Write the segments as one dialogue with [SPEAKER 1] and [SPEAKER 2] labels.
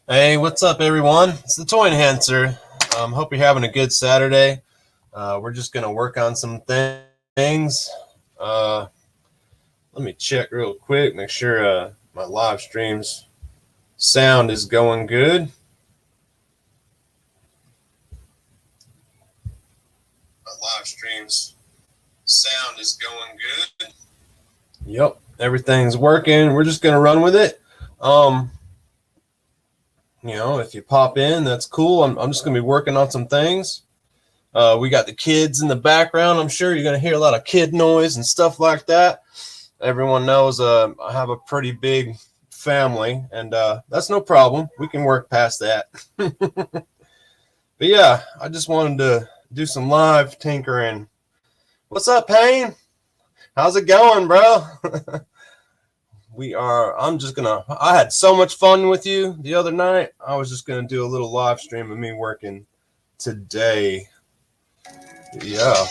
[SPEAKER 1] Hey, what's up, everyone? It's the Toy Enhancer. Hope you're having a good Saturday. We're just going to work on some things. Uh, Let me check real quick, make sure my live stream's sound is going good. My live stream's sound is going good. Yep, everything's working. We're just going to run with it. If you pop in, that's cool. I'm just going to be working on some things. We got the kids in the background. I'm sure you're going to hear a lot of kid noise and stuff like that. Everyone knows I have a pretty big family, and that's no problem. We can work past that. But yeah, I just wanted to do some live tinkering. What's up, Payne? How's it going, bro? I had so much fun with you the other night. I was just going to do a little live stream of me working today. Yeah.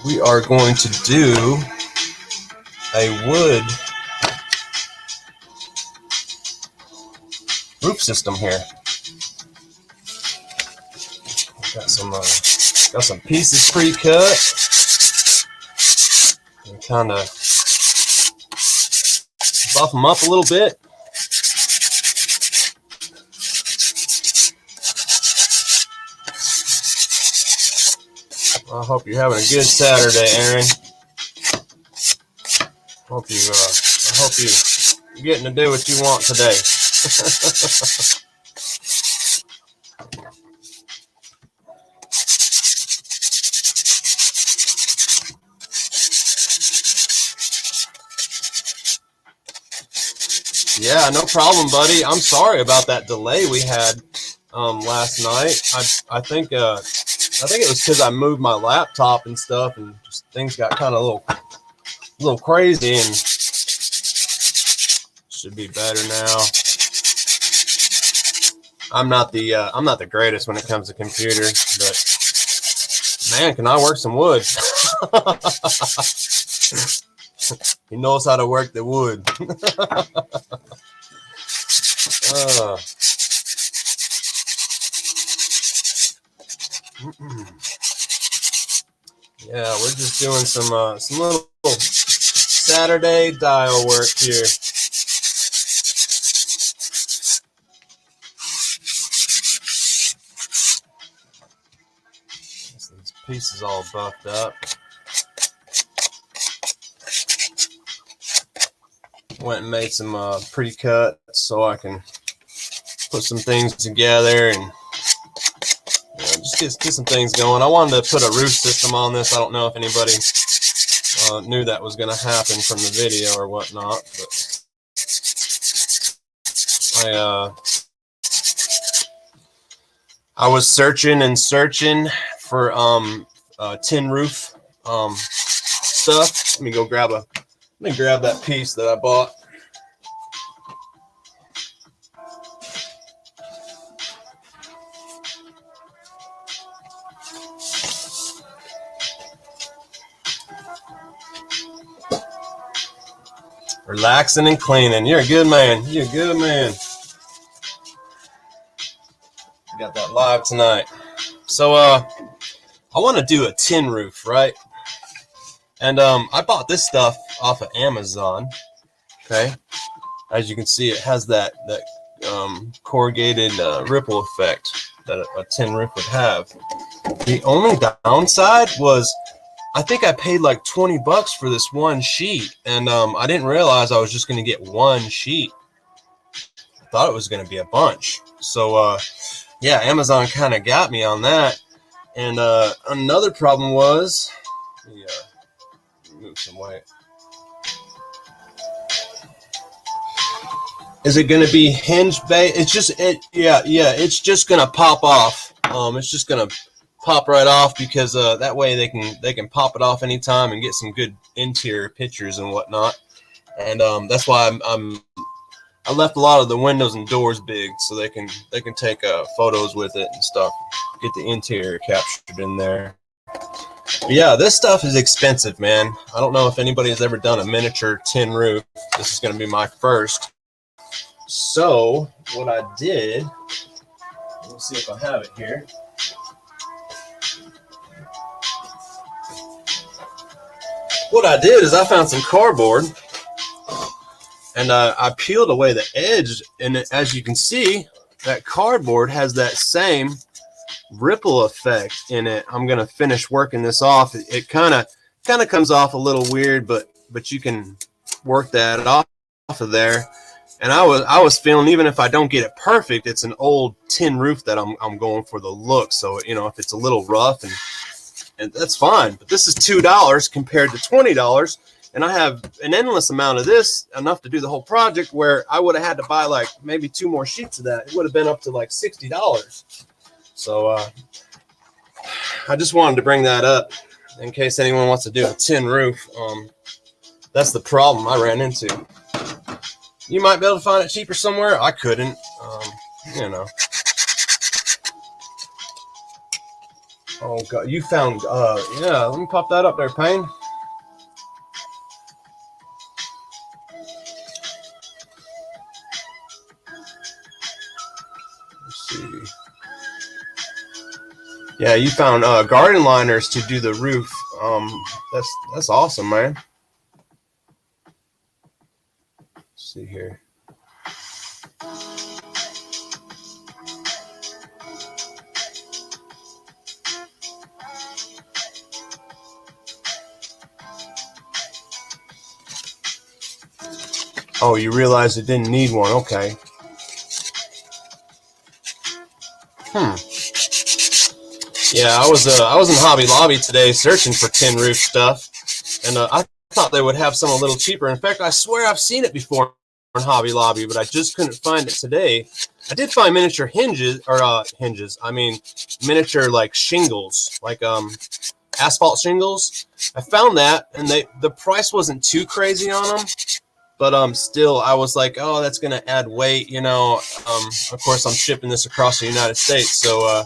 [SPEAKER 1] We are going to do a wood roof system here. Got some pieces pre-cut. And kind of buff them up a little bit. I hope you're having a good Saturday, Aaron. I hope you're getting to do what you want today. Yeah, no problem, buddy. I'm sorry about that delay we had last night. I think it was because I moved my laptop and stuff, and just things got kind of a little crazy, and should be better now. I'm not the greatest when it comes to computers, but man, can I work some wood? He knows how to work the wood. Yeah, we're just doing some little Saturday dial work here. This piece is all buffed up. Went and made some pre-cuts so I can put some things together and just get some things going. I wanted to put a roof system on this. I don't know if anybody knew that was going to happen from the video or whatnot, but I was searching for tin roof stuff. Let me grab that piece that I bought. Relaxing and cleaning. You're a good man. You're a good man. Got that live tonight. So I want to do a tin roof, right? And I bought this stuff off of Amazon. Okay. As you can see, it has that corrugated ripple effect that a tin roof would have. The only downside was I think I paid like $20 for this one sheet, and I didn't realize I was just going to get one sheet. I thought it was going to be a bunch. So, yeah, Amazon kind of got me on that. And another problem was, move some weight. Is it going to be hinge bait? It's just it's just going to pop off. It's just going to pop right off because that way they can pop it off anytime and get some good interior pictures and whatnot. And that's why I left a lot of the windows and doors big so they can take photos with it and stuff, get the interior captured in there. But yeah, this stuff is expensive, man. I don't know if anybody has ever done a miniature tin roof. This is going to be my first. So what I did, let's see if I have it here. What I did is I found some cardboard, and I peeled away the edge, and as you can see, that cardboard has that same ripple effect in it. I'm gonna finish working this off. It kind of comes off a little weird, but you can work that off of there. And I was feeling, even if I don't get it perfect, it's an old tin roof that I'm going for the look. So if it's a little rough, and that's fine. But this is $2 compared to $20, and I have an endless amount of this, enough to do the whole project. Where I would have had to buy like maybe 2 more sheets of that. It would have been up to like $60. So I just wanted to bring that up in case anyone wants to do a tin roof. That's the problem I ran into. You might be able to find it cheaper somewhere. I couldn't. Oh God, you found. Yeah, let me pop that up there, Payne. Let's see. Yeah, you found garden liners to do the roof. That's awesome, man. Let's see here. Oh, you realize it didn't need one. Okay. Yeah, I was in Hobby Lobby today searching for tin roof stuff, and I thought they would have some a little cheaper. In fact, I swear I've seen it before in Hobby Lobby, but I just couldn't find it today. I did find miniature hinges, or I mean miniature like shingles, like asphalt shingles. I found that, and the price wasn't too crazy on them. But still, I was like, oh, that's gonna add weight, Of course, I'm shipping this across the United States, so I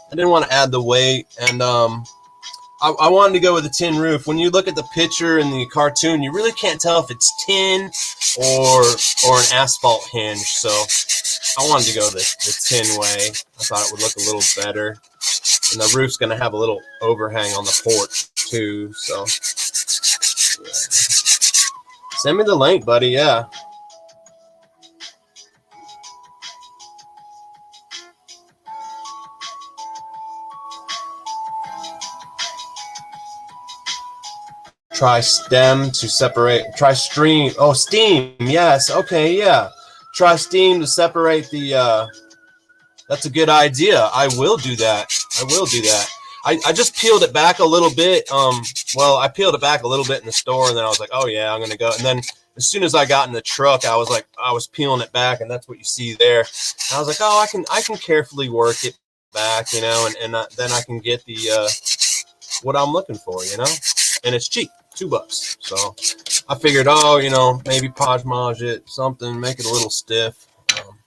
[SPEAKER 1] didn't want to add the weight, and I wanted to go with a tin roof. When you look at the picture in the cartoon, you really can't tell if it's tin or an asphalt hinge. So I wanted to go the tin way. I thought it would look a little better, and the roof's gonna have a little overhang on the porch too. So yeah. Send me the link, buddy. Yeah. Try stem to separate. Try stream. Oh, steam. Yes. Okay. Yeah. Try steam to separate the. That's a good idea. I will do that. I just peeled it back a little bit. Well, I peeled it back a little bit in the store, and then I was like, oh yeah, I'm gonna go. And then as soon as I got in the truck, I was peeling it back, and that's what you see there. And I was like, oh, I can carefully work it back, and then I can get the what I'm looking for, and it's cheap, $2. So I figured, maybe Podge it, something, make it a little stiff,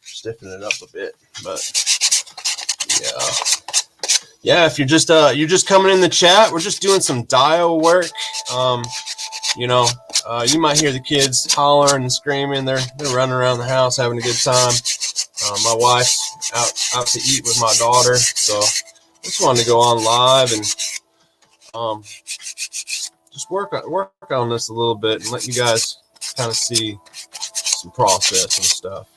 [SPEAKER 1] stiffen it up a bit, but yeah. If you're just coming in the chat, we're just doing some dial work. You might hear the kids hollering and screaming. They're running around the house having a good time. My wife's out to eat with my daughter, so I just wanted to go on live and just work on this a little bit and let you guys kind of see some process and stuff.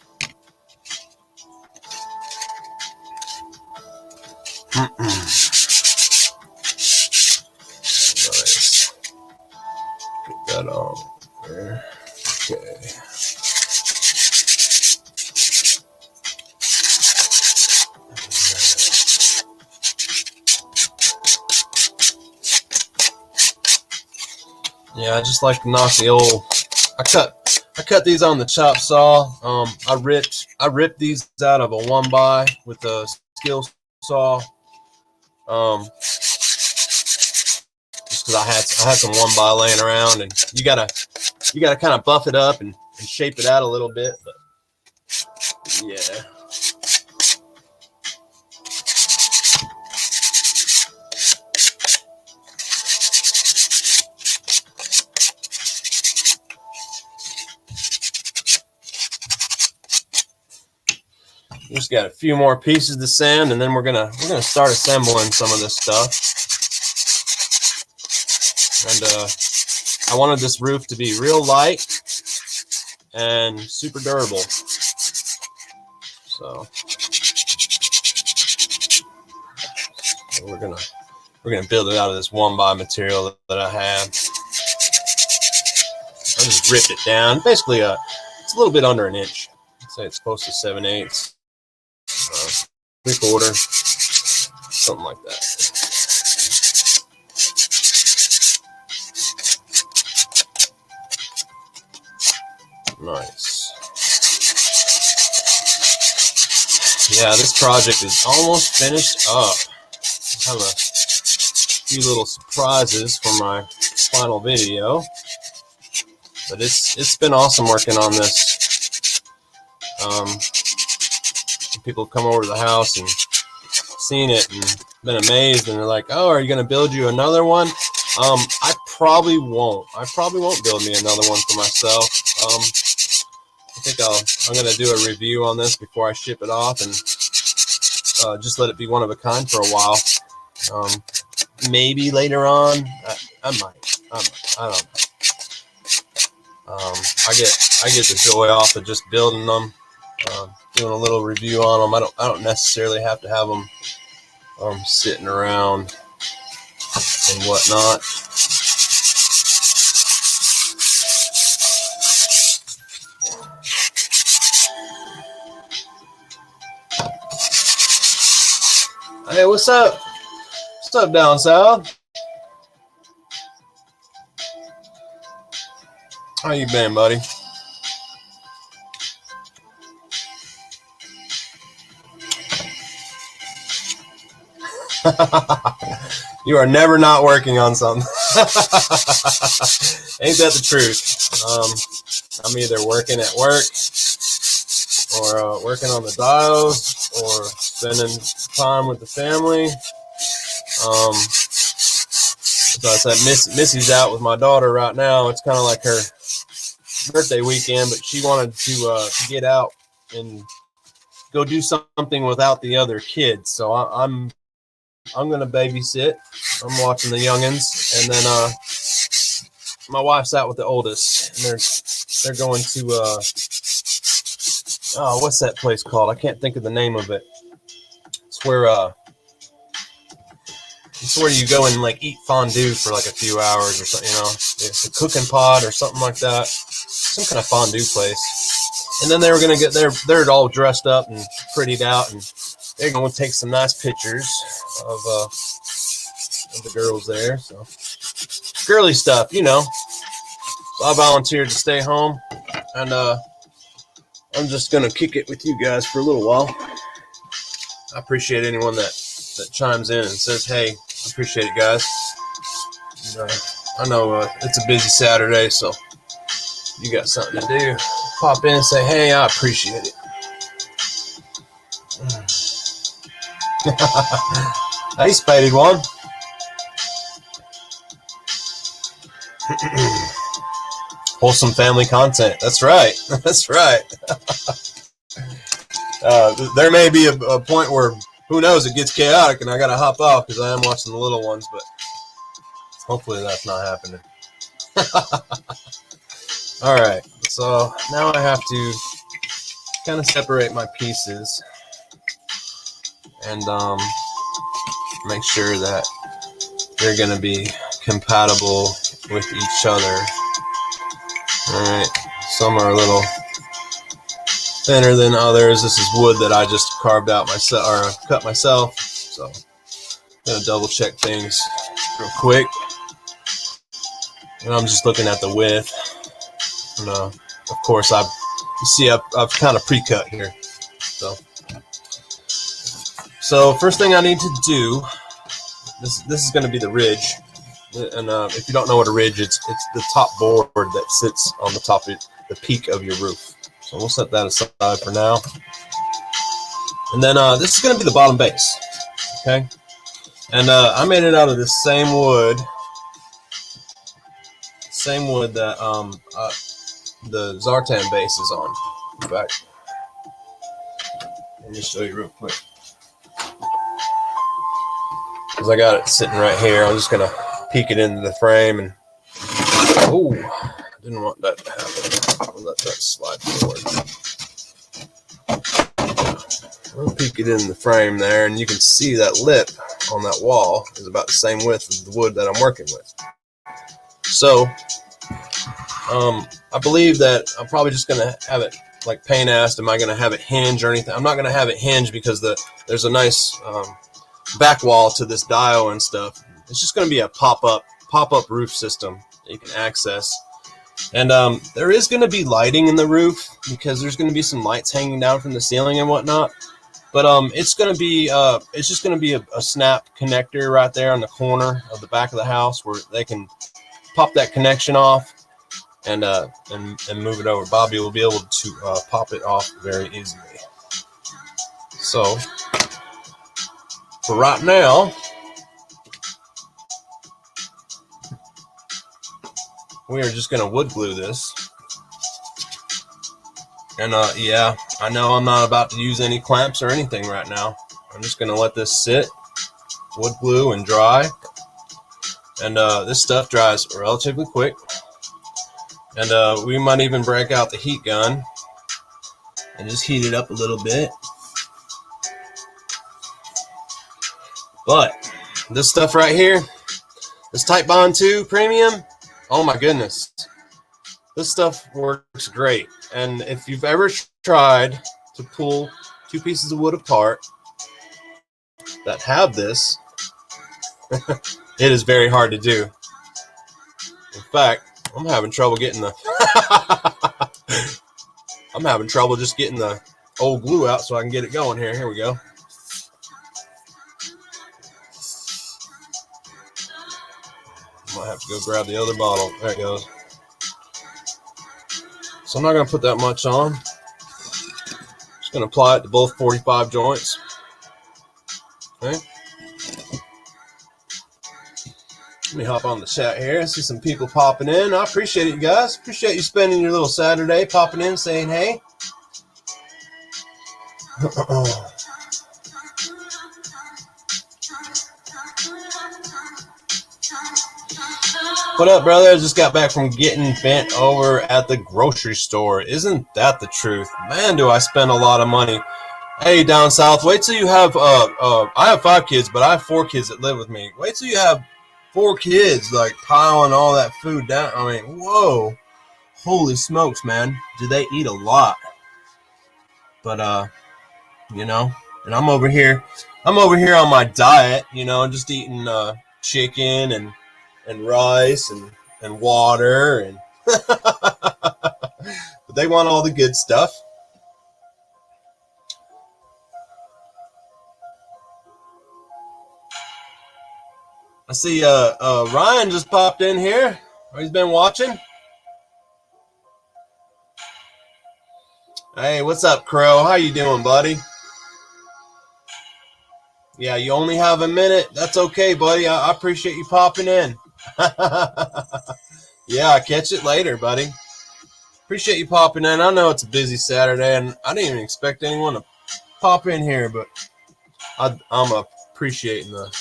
[SPEAKER 1] Nice. Get that on there. Okay. Yeah, I just like to knock the old. I cut these on the chop saw. I ripped these out of a 1x with a skill saw. Just because I had some 1x laying around, and you gotta kind of buff it up and shape it out a little bit. But yeah. Just got a few more pieces to sand, and then we're gonna start assembling some of this stuff. And I wanted this roof to be real light and super durable. So we're gonna build it out of this 1x material that I have. I just ripped it down. Basically, it's a little bit under an inch. I'd say it's close to 7/8, 3/4, something like that. Nice. Yeah, this project is almost finished up. I have a few little surprises for my final video, but it's been awesome working on this. People come over to the house and seen it and been amazed, and they're like, "Oh, are you going to build you another one?" I probably won't. I probably won't build me another one for myself. I think I'm going to do a review on this before I ship it off, and just let it be one of a kind for a while. Maybe later on, I might. I don't know. I get the joy off of just building them, doing a little review on them. I don't necessarily have to have them sitting around and whatnot. Hey, what's up? What's up down south? How you been, buddy? You are never not working on something. Ain't that the truth? I'm either working at work, or working on the dials, or spending time with the family. So I said, Missy's out with my daughter right now. It's kind of like her birthday weekend, but she wanted to get out and go do something without the other kids. So I'm going to babysit. I'm watching the youngins, and then my wife's out with the oldest, and they're going to oh, what's that place called? I can't think of the name of it. It's where you go and like eat fondue for like a few hours or something, you know. It's a cooking pot or something like that. Some kind of fondue place. And then they were gonna they're all dressed up and prettied out, and they're gonna take some nice pictures of the girls there. So girly stuff, you know. So I volunteered to stay home, and I'm just gonna kick it with you guys for a little while. I appreciate anyone that chimes in and says, "Hey, I appreciate it, guys." I know it's a busy Saturday, so you got something to do, pop in and say, "Hey, I appreciate it." Hey, Spaded One. Wholesome family content. That's right. That's right. There may be a point where, who knows, it gets chaotic and I got to hop off because I am watching the little ones, but hopefully that's not happening. All right. So now I have to kind of separate my pieces and make sure that they're going to be compatible with each other. All right. Some are a little thinner than others. This is wood that I just carved out myself, or cut myself. So I'm gonna double check things real quick. And I'm just looking at the width. And of course, I've kind of pre-cut here. So first thing I need to do, this is going to be the ridge. And if you don't know what a ridge is, it's the top board that sits on the top of the peak of your roof. So we'll set that aside for now. And then this is going to be the bottom base. Okay. And I made it out of this same wood that the Zartan base is on. In fact, Let me show you real quick. Because I got it sitting right here. I'm just going to peek it into the frame. And oh, didn't want that to happen. I'll let that slide forward. I'll peek it in the frame there, and you can see that lip on that wall is about the same width as the wood that I'm working with. So, I believe that I'm probably just going to have it, like Payne asked, am I going to have it hinge or anything? I'm not going to have it hinge because there's a nice back wall to this dial and stuff. It's just going to be a pop-up roof system that you can access. And there is going to be lighting in the roof because there's going to be some lights hanging down from the ceiling and whatnot. But it's going to be it's just going to be a snap connector right there on the corner of the back of the house where they can pop that connection off and move it over. Bobby will be able to pop it off very easily. So for right now, we are just going to wood glue this. And yeah, I know I'm not about to use any clamps or anything right now. I'm just going to let this sit, wood glue, and dry. And this stuff dries relatively quick. And we might even break out the heat gun and just heat it up a little bit. But this stuff right here, this Type Bond 2 Premium, oh my goodness. This stuff works great. And if you've ever tried to pull two pieces of wood apart that have this, it is very hard to do. In fact, I'm having trouble getting I'm having trouble just getting the old glue out so I can get it going here. Here we go. Might have to go grab the other bottle. There it goes. So I'm not going to put that much on. Just going to apply it to both 45 joints. Okay. Let me hop on the chat here. I see some people popping in. I appreciate it, you guys. Appreciate you spending your little Saturday popping in, saying hey. What up, brother? I just got back from getting bent over at the grocery store. Isn't that the truth? Man, do I spend a lot of money. Hey, down south, wait till you have, I have 5 kids, but I have 4 kids that live with me. Wait till you have 4 kids, like, piling all that food down. I mean, whoa. Holy smokes, man. Do they eat a lot. But, you know, and I'm over here on my diet, you know, just eating, chicken and rice and water and but they want all the good stuff. I see Ryan just popped in here. He's been watching. Hey, what's up, Crow? How you doing, buddy? Yeah, you only have a minute. That's okay, buddy. I appreciate you popping in. Yeah, I'll catch it later, buddy. Appreciate you popping in. I know it's a busy Saturday, and I didn't even expect anyone to pop in here, but I'm appreciating the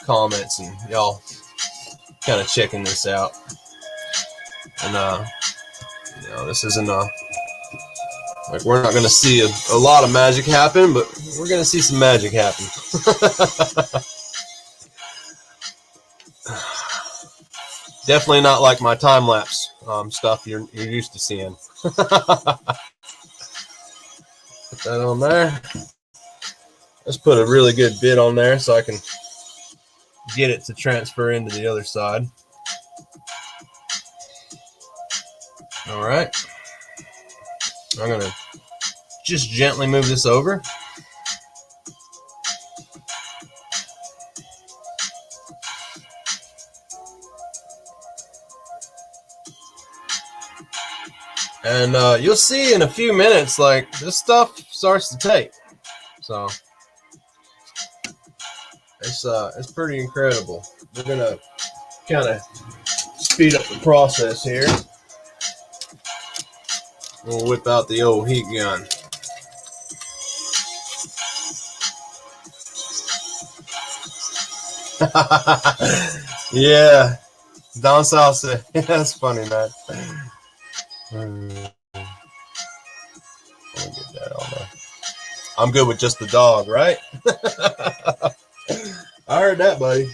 [SPEAKER 1] comments and y'all kind of checking this out. And, you know, this isn't like we're not going to see a lot of magic happen, but we're going to see some magic happen. Definitely not like my time-lapse stuff you're used to seeing. Put that on there. Let's put a really good bit on there so I can get it to transfer into the other side. All right. I'm going to just gently move this over. And you'll see in a few minutes, like, this stuff starts to tape. So it's pretty incredible. We're going to kind of speed up the process here. We'll whip out the old heat gun. Yeah, down south say. That's funny, man. Let me get that on there. I'm good with just the dog, right? I heard that, buddy.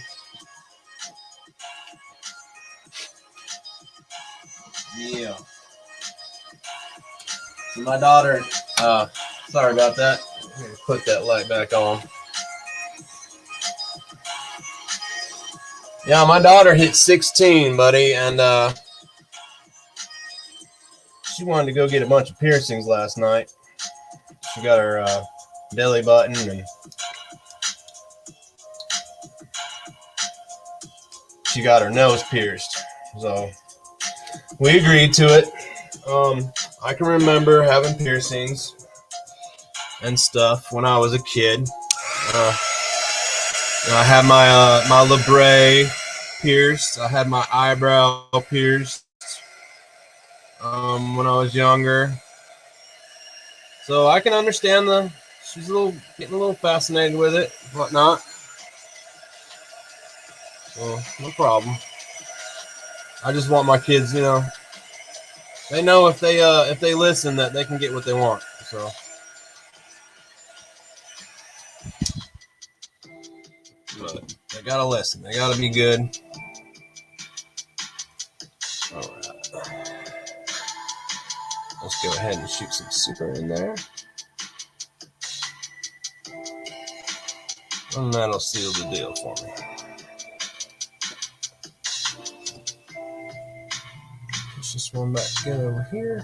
[SPEAKER 1] Yeah. So my daughter, sorry about that. Put that light back on. Yeah, my daughter hit 16, buddy, and she wanted to go get a bunch of piercings last night. She got her belly button and she got her nose pierced. So we agreed to it. I can remember having piercings and stuff when I was a kid. I had my labret pierced. I had my eyebrow pierced when I was younger. So I can understand she's getting a little fascinated with it, whatnot. So no problem. I just want my kids, they know if they listen that they can get what they want. So. But they gotta listen. They gotta be good. All right. Let's go ahead and shoot some super in there. And that'll seal the deal for me. Push this one back good over here.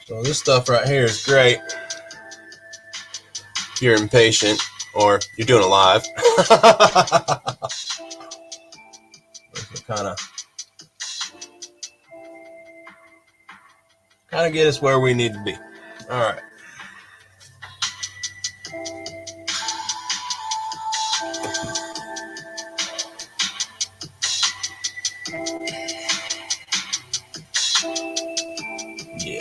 [SPEAKER 1] So this stuff right here is great if you're impatient or you're doing it live. kind of get us where we need to be. All right. Yeah.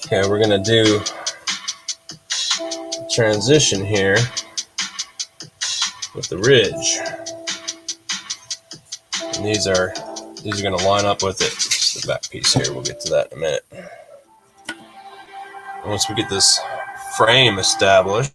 [SPEAKER 1] Okay, we're gonna do a transition here with the ridge. And these are going to line up with it. Just the back piece here. We'll get to that in a minute. Once we get this frame established,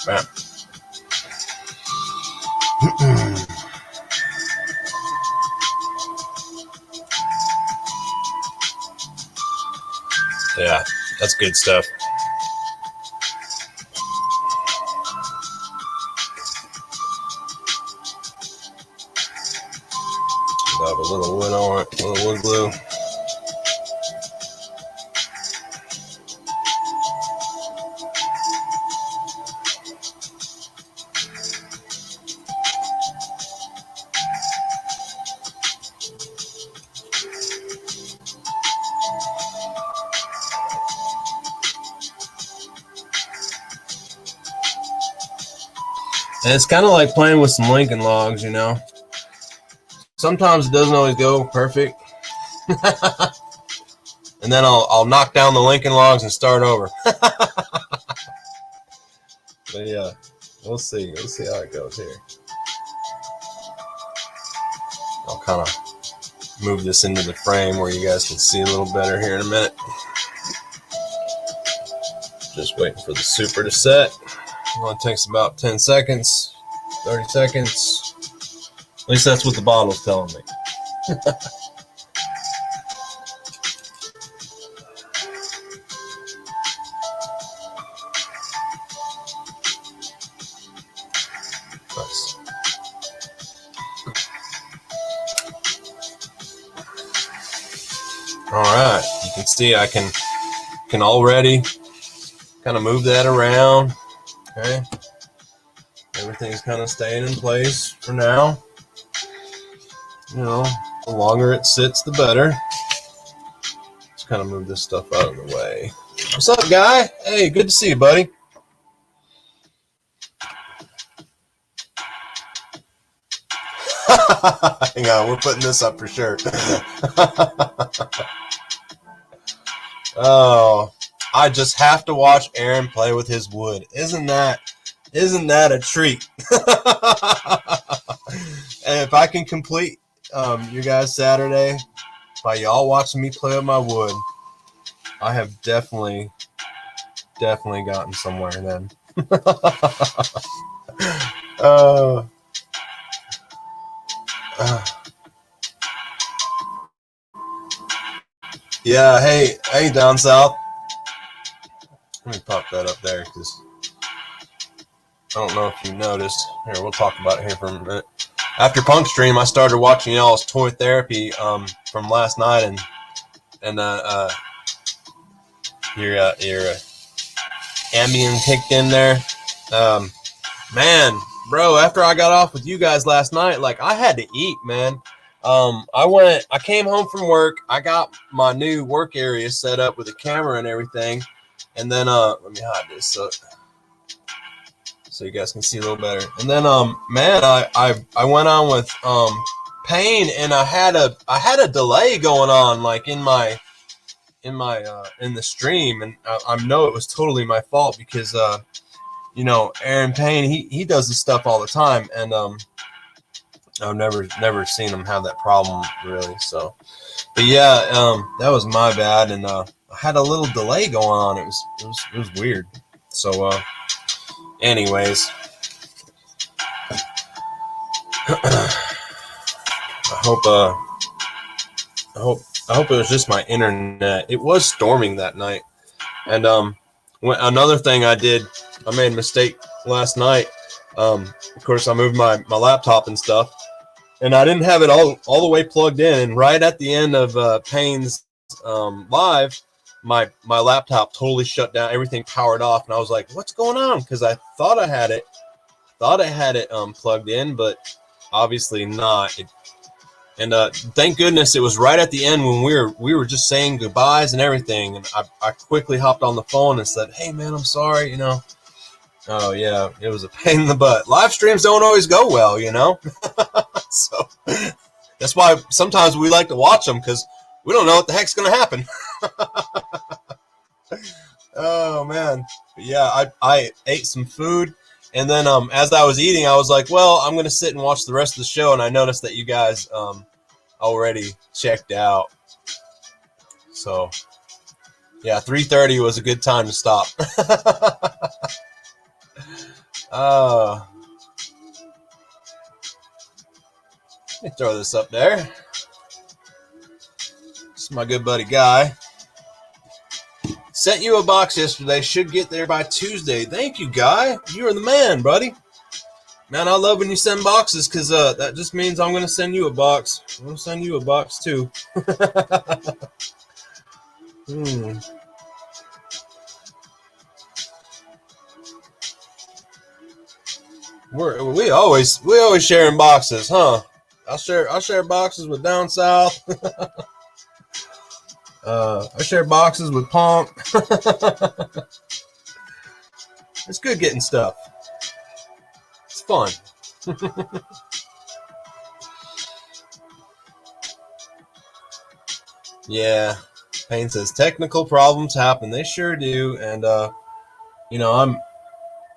[SPEAKER 1] bam. Yeah, that's good stuff. Have a little wood on it, a little wood glue. And it's kind of like playing with some Lincoln logs, Sometimes it doesn't always go perfect. And then I'll knock down the Lincoln logs and start over. But yeah, we'll see. We'll see how it goes here. I'll kind of move this into the frame where you guys can see a little better here in a minute. Just waiting for the super to set. It only takes about 10 seconds, 30 seconds. At least that's what the bottle's telling me. Nice. All right, you can see I can already kind of move that around. Okay, everything's kind of staying in place for now. You know, the longer it sits, the better. Let's kind of move this stuff out of the way. What's up, guy? Hey, good to see you, buddy. Hang on, we're putting this up for sure. Oh, I just have to watch Aaron play with his wood. Isn't that a treat? And if I can complete you guys Saturday by y'all watching me play with my wood, I have definitely gotten somewhere then. Yeah, hey, down south. Let me pop that up there because I don't know if you noticed. Here, we'll talk about it here for a minute. After Punk Stream, I started watching y'all's toy therapy from last night, and your Ambien kicked in there. Man, bro, after I got off with you guys last night, like I had to eat, man. I came home from work. I got my new work area set up with a camera and everything. And then, let me hide this so you guys can see a little better. And then, man, I went on with, pain, and I had a delay going on, like in the stream. And I know it was totally my fault because, you know, Aaron Payne, he does this stuff all the time. And, I've never seen him have that problem really. So, but yeah, that was my bad, and I had a little delay going on. It was weird. So, anyways, I hope it was just my internet. It was storming that night, and another thing I made a mistake last night. Of course, I moved my laptop and stuff. And I didn't have it all the way plugged in. And right at the end of Payne's live, my laptop totally shut down. Everything powered off, and I was like, "What's going on?" Because I thought I had it plugged in, but obviously not. And thank goodness it was right at the end when we were just saying goodbyes and everything. And I quickly hopped on the phone and said, "Hey, man, I'm sorry. You know." Oh yeah, it was a pain in the butt. Live streams don't always go well, you know. So that's why sometimes we like to watch them, because we don't know what the heck's going to happen. Oh man, but yeah, I ate some food, and then as I was eating, I was like, well, I'm going to sit and watch the rest of the show, and I noticed that you guys already checked out. So yeah, 3:30 was a good time to stop. Let me throw this up there. This is my good buddy Guy. Sent you a box yesterday. Should get there by Tuesday. Thank you, Guy. You are the man, buddy. Man, I love when you send boxes, because that just means I'm going to send you a box. I'm going to send you a box, too. We always sharing boxes, huh? I'll share boxes with Down South. I share boxes with Punk. It's good getting stuff. It's fun. Yeah. Payne says technical problems happen. They sure do. And you know,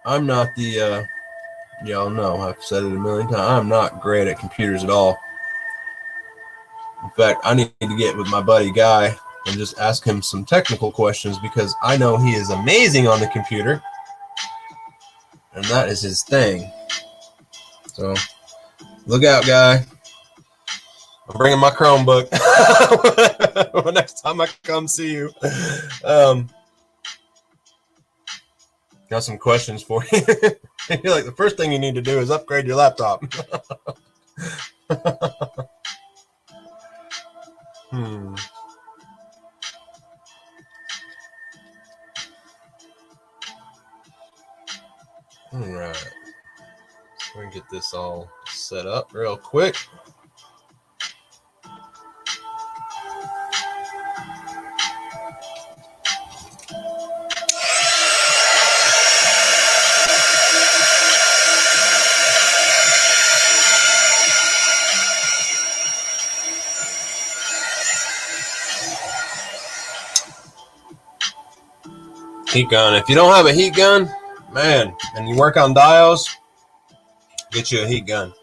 [SPEAKER 1] I'm not the y'all know I've said it a million times. I'm not great at computers at all. In fact, I need to get with my buddy Guy and just ask him some technical questions because I know he is amazing on the computer, and that is his thing. So look out, Guy. I'm bringing my Chromebook next time I come see you. Got some questions for you. You're like, the first thing you need to do is upgrade your laptop. Hmm. All right. We're gonna get this all set up real quick. Heat gun. If you don't have a heat gun, man, and you work on dials, get you a heat gun.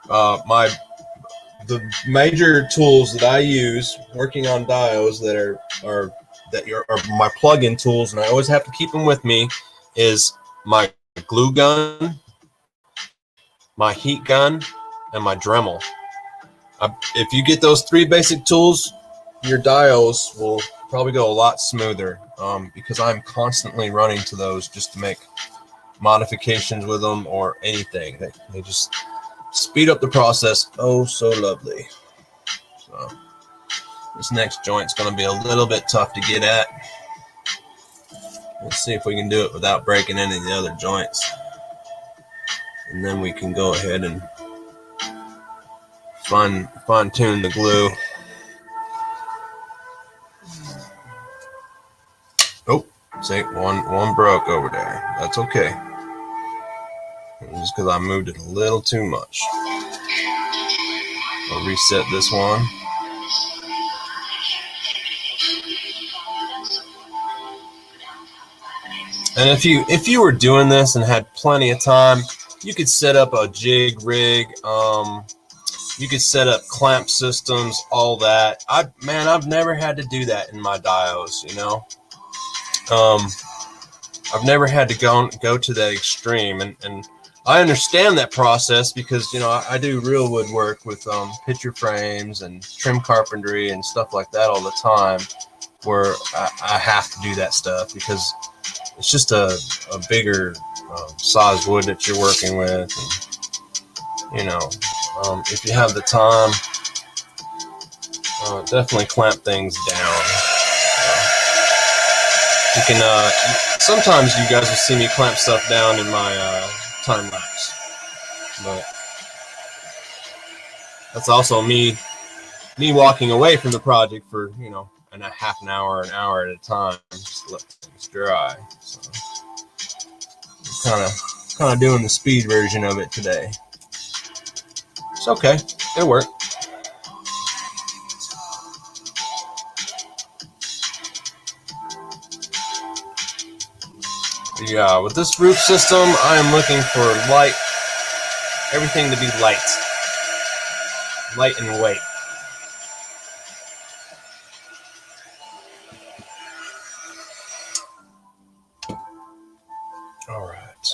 [SPEAKER 1] The major tools that I use working on dials that are my plug-in tools, and I always have to keep them with me, is my glue gun, my heat gun, and my Dremel. If you get those three basic tools, your dials will probably go a lot smoother, because I'm constantly running to those just to make modifications with them or anything. They just speed up the process oh so lovely. So this next joint's going to be a little bit tough to get at. Let's see if we can do it without breaking any of the other joints, and then we can go ahead and fine tune the glue. Oh, see, one broke over there. That's okay. Just because I moved it a little too much. I'll reset this one. And if you were doing this and had plenty of time, you could set up a jig rig. You could set up clamp systems, all that. I've never had to do that in my dials. You know, I've never had to go to that extreme, and I understand that process because, you know, I do real woodwork with picture frames and trim carpentry and stuff like that all the time, where I have to do that stuff because it's just a bigger size wood that you're working with. And, you know, if you have the time, definitely clamp things down. You can. Sometimes you guys will see me clamp stuff down in my time lapse, but that's also me walking away from the project for, you know, a half an hour at a time, just to let things dry. So kind of doing the speed version of it today. It's okay. It'll work. Yeah, with this roof system, I am looking for everything to be light in weight. All right.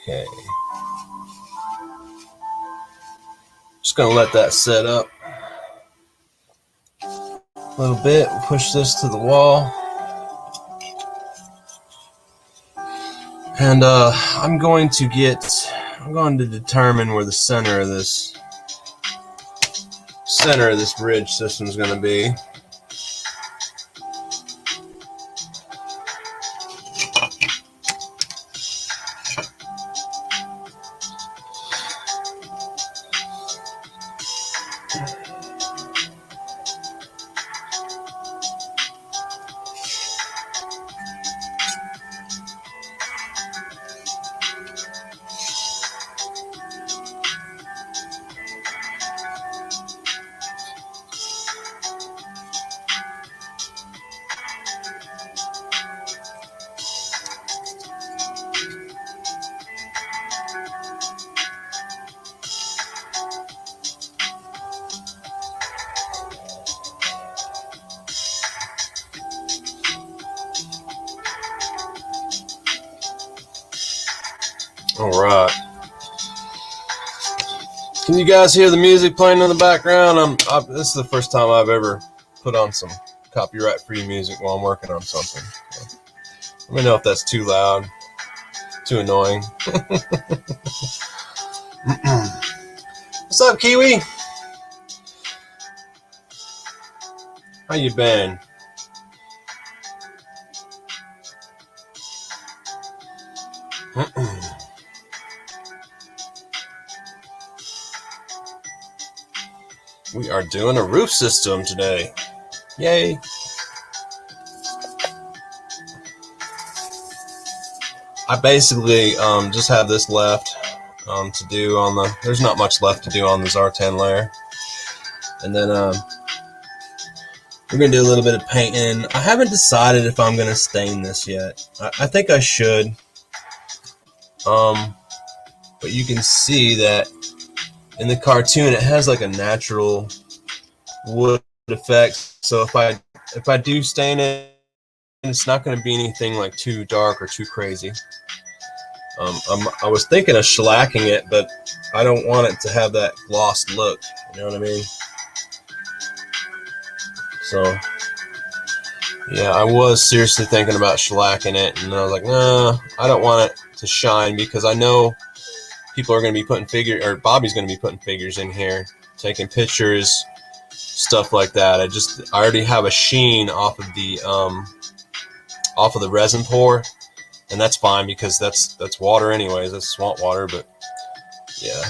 [SPEAKER 1] Okay. Just gonna let that set up a little bit. Push this to the wall. And I'm going to determine where the center of this bridge system is going to be. All right. Can you guys hear the music playing in the background? This is the first time I've ever put on some copyright-free music while I'm working on something. So, let me know if that's too loud, too annoying. What's up, Kiwi? How you been? We are doing a roof system today. Yay. I basically just have this left to do on the, there's not much left to do on the Zartan layer. And then we're going to do a little bit of painting. I haven't decided if I'm going to stain this yet. I think I should. But you can see that in the cartoon it has like a natural wood effect. So if I do stain it, it's not going to be anything like too dark or too crazy. I was thinking of shellacking it, but I don't want it to have that glossed look. You know what I mean? So yeah, I was seriously thinking about shellacking it, and I was like, no, I don't want it to shine because I know people are going to be putting figures, or Bobby's going to be putting figures in here, taking pictures, stuff like that. I already have a sheen off of the resin pour, and that's fine because that's water anyways. That's swamp water. But yeah,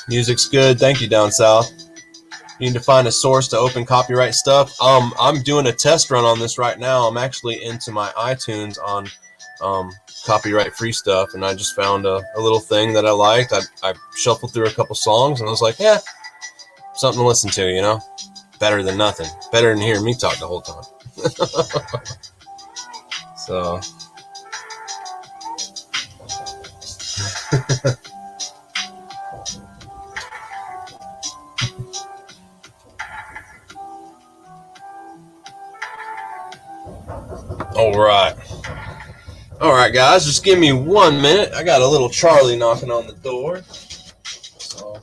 [SPEAKER 1] music's good. Thank you, down south. You need to find a source to open copyright stuff. I'm doing a test run on this right now. I'm actually into my iTunes on copyright free stuff, and I just found a little thing that I liked. I shuffled through a couple songs and I was like, yeah, something to listen to, you know? Better than nothing. Better than hearing me talk the whole time. So all right, guys, just give me 1 minute. I got a little Charlie knocking on the door. So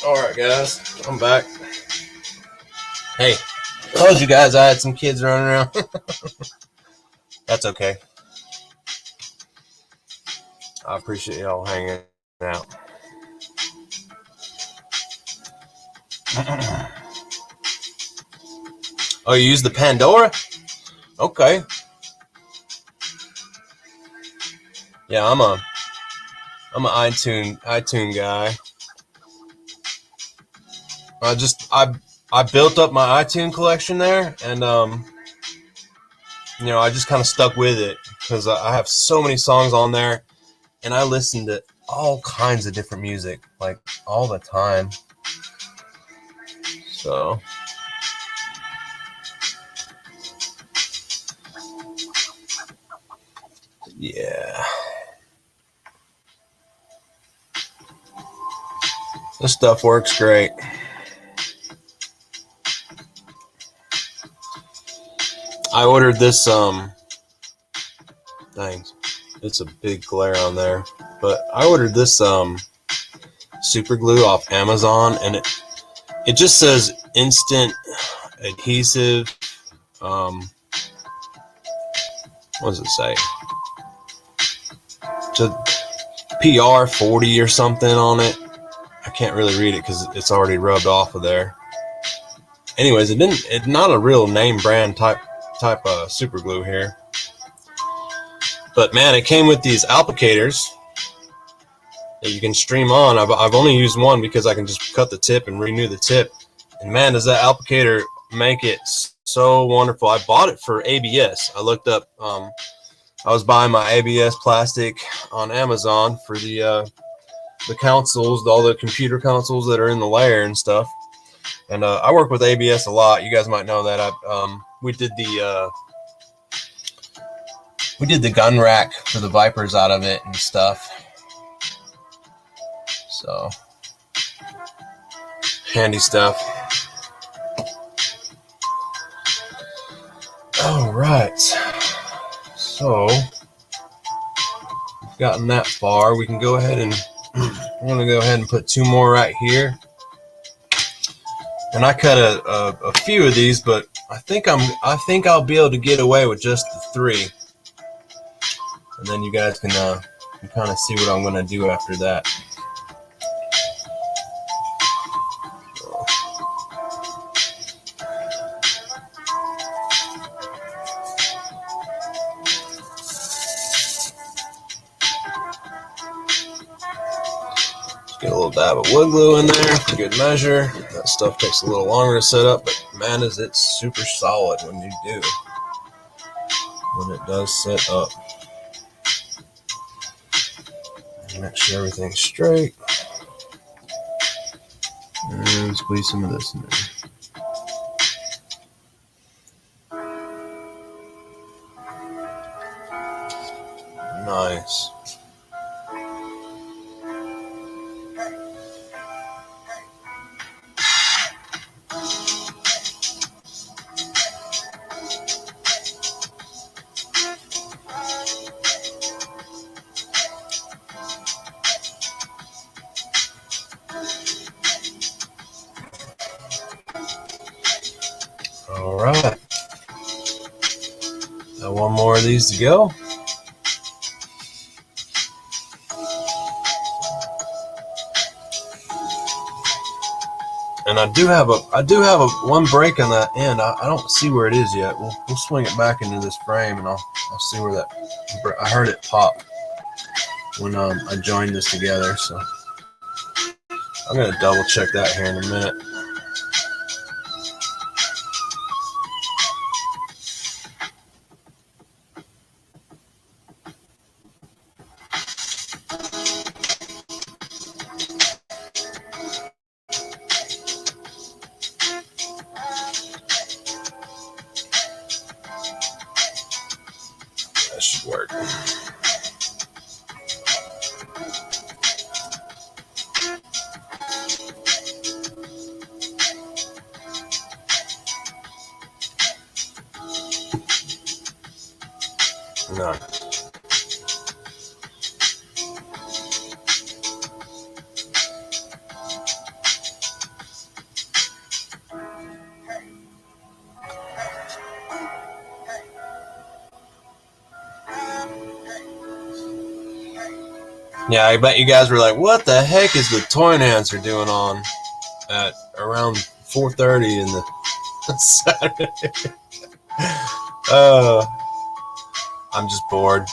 [SPEAKER 1] all right, guys, I'm back. Hey, I told you guys I had some kids running around. That's okay. I appreciate y'all hanging out. Oh, you use the Pandora? Okay. Yeah, I'm an iTunes guy. I built up my iTunes collection there, and I just kind of stuck with it because I have so many songs on there, and I listen to all kinds of different music, like all the time. So yeah, this stuff works great. I ordered this thanks. It's a big glare on there, but I ordered this super glue off Amazon, and it just says instant adhesive. What does it say? To PR 40 or something on it. I can't can't really read it because it's already rubbed off of there. Anyways, it's not a real name brand type super glue here. But man, it came with these applicators that you can stream on. I've only used one because I can just cut the tip and renew the tip. And man, does that applicator make it so wonderful. I bought it for ABS. I looked up, I was buying my ABS plastic on Amazon for the consoles, all the computer consoles that are in the layer and stuff. And I work with ABS a lot. You guys might know that. We did the gun rack for the Vipers out of it and stuff. So handy stuff. All right. So we've gotten that far. We can go ahead and I'm gonna go ahead and put 2 more right here. And I cut a few of these, but I think I'll be able to get away with just the 3. And then you guys can kind of see what I'm gonna do after that. Get a little dab of wood glue in there for good measure. That stuff takes a little longer to set up, but man, is it super solid when you do. When it does set up. Make sure everything's straight. And squeeze some of this in there. Nice. All right. Got 1 more of these to go. And I do have a 1 break on that end. I don't see where it is yet. We'll swing it back into this frame, and I'll see where that. I heard it pop when I joined this together. So I'm gonna double check that here in a minute. That should work. No. Yeah, I bet you guys were like, what the heck is the toy enhancer doing on at around 4:30 in the Saturday? I'm just bored.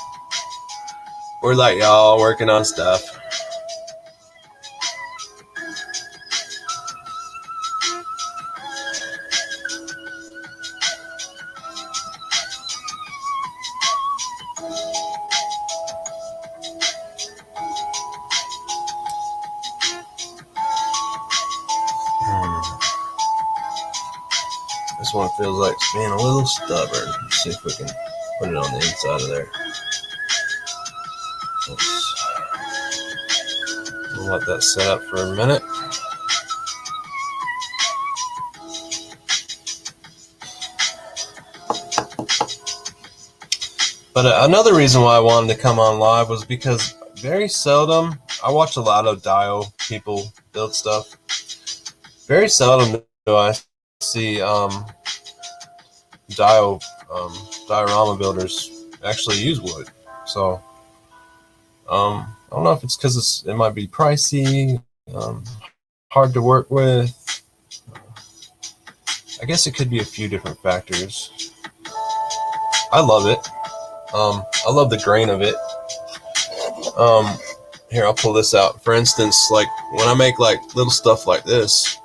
[SPEAKER 1] We're like y'all working on stuff. This one feels like it's being a little stubborn. Let's see if we can put it on the inside of there. We'll let that set up for a minute. But another reason why I wanted to come on live was because very seldom, I watch a lot of Dio people build stuff. Very seldom do I see diorama builders actually use wood. So I don't know if it's because it might be pricey. hard to work with. I guess it could be a few different factors. I love it. I love the grain of it. Here, I'll pull this out. For instance, like when I make like little stuff like this,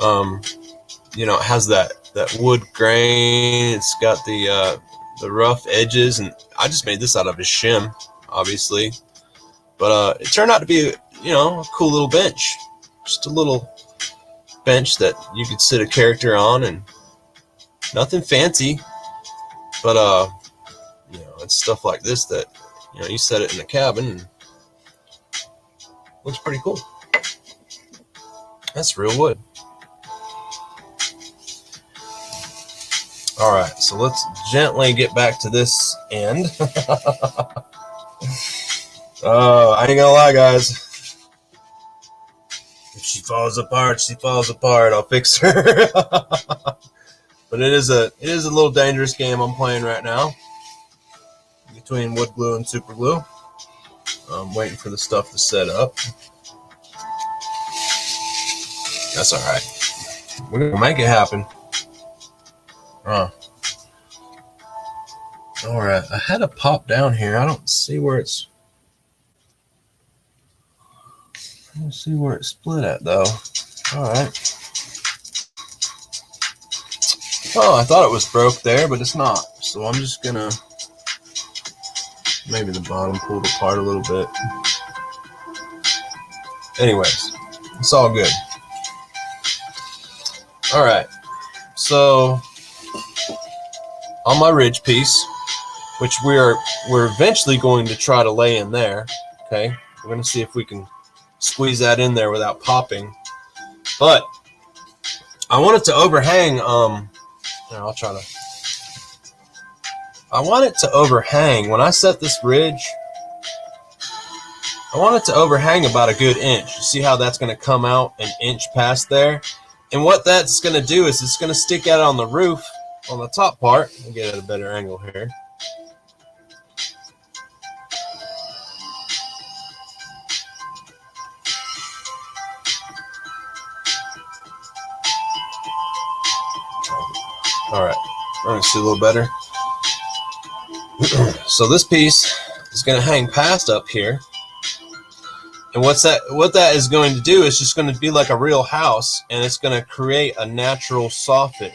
[SPEAKER 1] you know, it has that wood grain. It's got the rough edges, and I just made this out of a shim, obviously. But it turned out to be, you know, a cool little bench. Just a little bench that you could sit a character on, and nothing fancy. But you know, it's stuff like this that, you know, you set it in the cabin and looks pretty cool. That's real wood. All right, so let's gently get back to this end. I ain't gonna lie, guys. If she falls apart, she falls apart. I'll fix her. But it is a little dangerous game I'm playing right now between wood glue and super glue. I'm waiting for the stuff to set up. That's all right. We're gonna make it happen. All right, I had a pop down here. I don't see where it's. I don't see where it's split at though. All right. Oh, I thought it was broke there, but it's not. So I'm just gonna maybe the bottom pulled apart a little bit. Anyways, it's all good. All right. So on my ridge piece, which we're eventually going to try to lay in there. Okay, we're going to see if we can squeeze that in there without popping. But I want it to overhang. I'll try to. I want it to overhang when I set this ridge. I want it to overhang about a good inch. You see how that's going to come out an inch past there? And what that's going to do is it's going to stick out on the roof, on the top part. I'll get at a better angle here. All right, I'm going to see a little better. So this piece is going to hang past up here. And what that is going to do is just going to be like a real house, and it's going to create a natural soffit.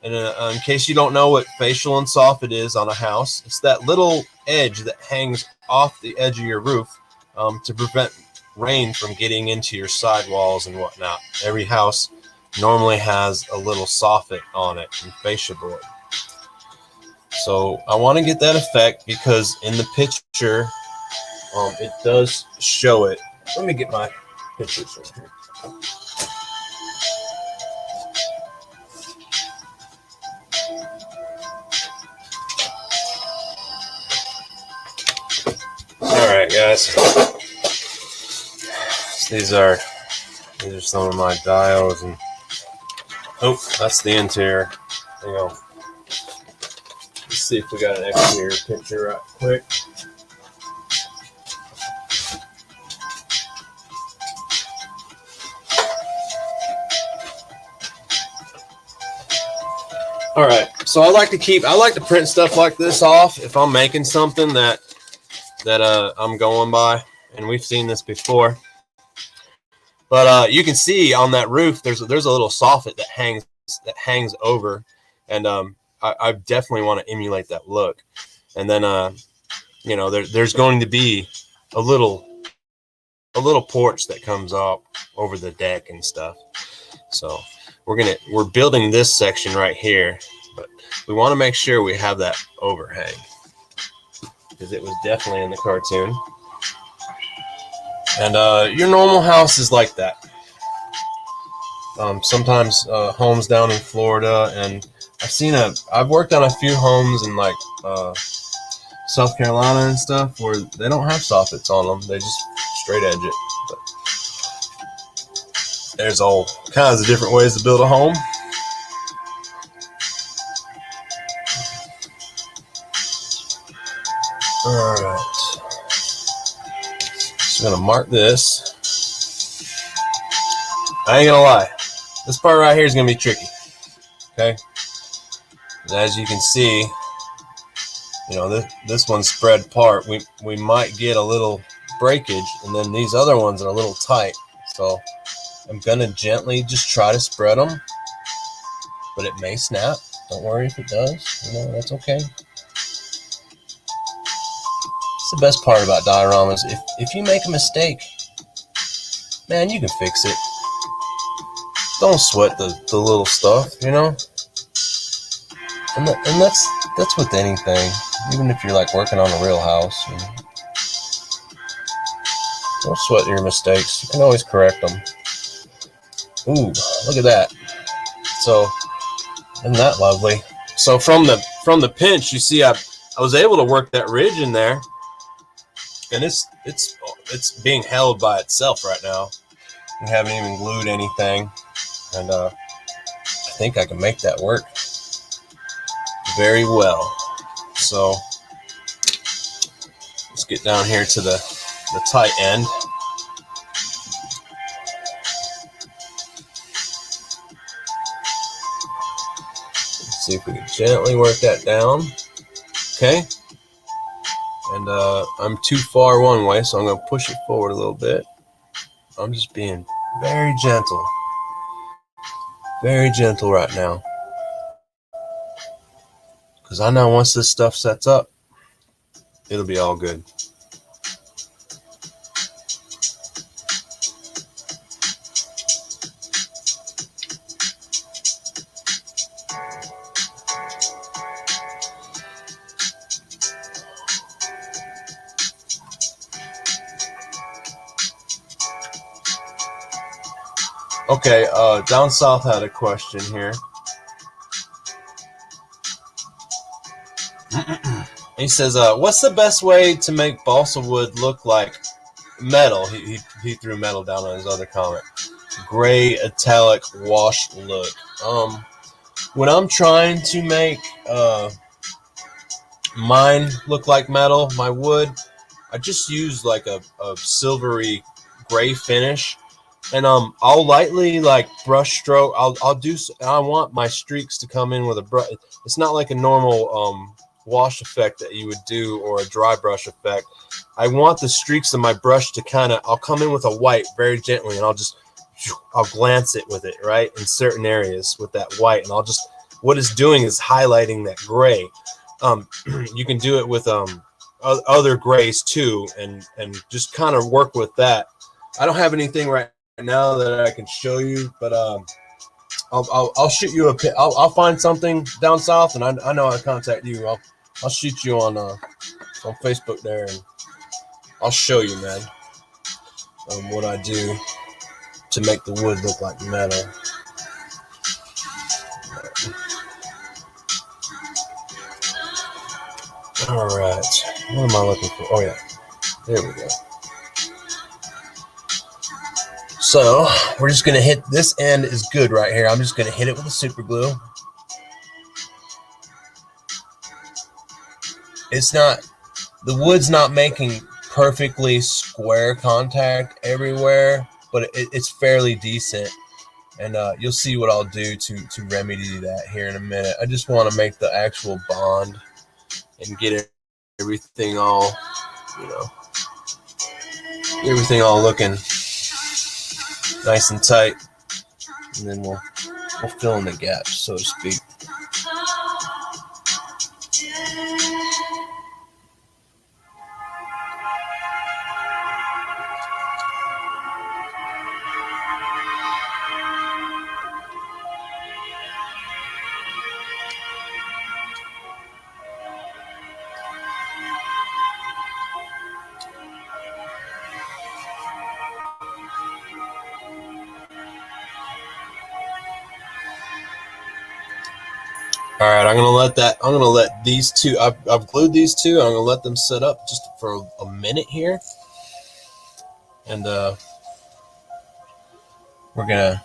[SPEAKER 1] And in case you don't know what facial and soffit is on a house, it's that little edge that hangs off the edge of your roof to prevent rain from getting into your sidewalls and whatnot. Every house normally has a little soffit on it in fascia board. So I want to get that effect because in the picture, it does show it. Let me get my pictures right here. All right, guys. So these are some of my dials, and oh, that's the interior. Hang on. Let's see if we got an exterior picture right quick. All right, so I like to print stuff like this off if I'm making something that I'm going by, and we've seen this before. But you can see on that roof there's a little soffit that hangs over, and I definitely want to emulate that look. And then you know, there's going to be a little porch that comes up over the deck and stuff. So we're building this section right here, but we want to make sure we have that overhang because it was definitely in the cartoon. And your normal house is like that. Sometimes homes down in Florida, and I've worked on a few homes in like South Carolina and stuff where they don't have soffits on them; they just straight edge it. But there's all kinds of different ways to build a home. All right, so I'm gonna mark this. I ain't gonna lie. This part right here is gonna be tricky. Okay. As you can see, you know, this one's spread apart. We might get a little breakage, and then these other ones are a little tight. So I'm gonna gently just try to spread them, but it may snap. Don't worry if it does. You know, that's okay. It's the best part about dioramas. If you make a mistake, man, you can fix it. Don't sweat the little stuff, you know. And that's with anything. Even if you're like working on a real house, don't sweat your mistakes. You can always correct them. Ooh, look at that. So, isn't that lovely? So from the pinch, you see, I was able to work that ridge in there, and it's being held by itself right now. We haven't even glued anything, and I think I can make that work very well. So let's get down here to the tight end. Let's see if we can gently work that down. Okay. And I'm too far one way, so I'm going to push it forward a little bit. I'm just being very gentle right now. Because I know once this stuff sets up, it'll be all good. Okay, down south had a question here. He says, what's the best way to make balsa wood look like metal? He threw metal down on his other comment. Gray, metallic, washed look. When I'm trying to make mine look like metal, my wood, I just use like a silvery gray finish. And I'll lightly like brush stroke. I'll do. I want my streaks to come in with a brush. It's not like a normal wash effect that you would do or a dry brush effect. I want the streaks of my brush to kind of. I'll come in with a white very gently, and I'll glance it with it right in certain areas with that white, and I'll just. What it's doing is highlighting that gray. You can do it with other grays too, and just kind of work with that. I don't have anything right now that I can show you, but I'll shoot you a pic. I'll find something down south, and I know how to contact you. I'll shoot you on Facebook there, and I'll show you, man, what I do to make the wood look like metal. All right, what am I looking for? Oh yeah, there we go. So we're just gonna hit this end is good right here. I'm just gonna hit it with a super glue. It's not, the wood's not making perfectly square contact everywhere, but it's fairly decent. And you'll see what I'll do to remedy that here in a minute. I just want to make the actual bond and get everything all, everything all looking nice and tight, and then we'll fill in the gaps, so to speak. All right, I'm gonna let these two. I've glued these two. I'm gonna let them set up just for a minute here, and we're gonna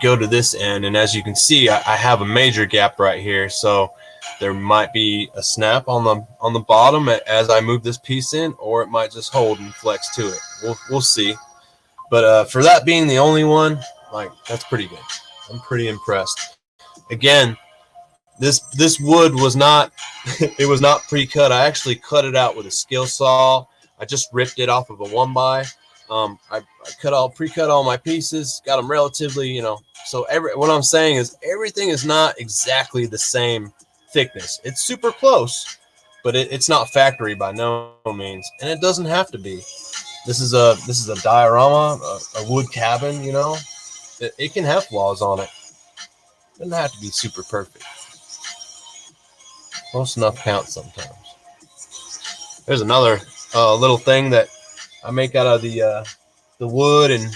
[SPEAKER 1] go to this end. And as you can see, I have a major gap right here, so there might be a snap on the bottom as I move this piece in, or it might just hold and flex to it. We'll see. But for that being the only one, like, that's pretty good. I'm pretty impressed. Again, this wood was not it was not pre-cut. I actually cut it out with a skill saw. I just ripped it off of a 1x. I pre-cut all my pieces, got them relatively, So what I'm saying is everything is not exactly the same thickness. It's super close, but it's not factory by no means, and it doesn't have to be. This is a diorama, a wood cabin. It can have flaws on it. It doesn't have to be super perfect. Close enough counts sometimes. There's another little thing that I make out of the wood, and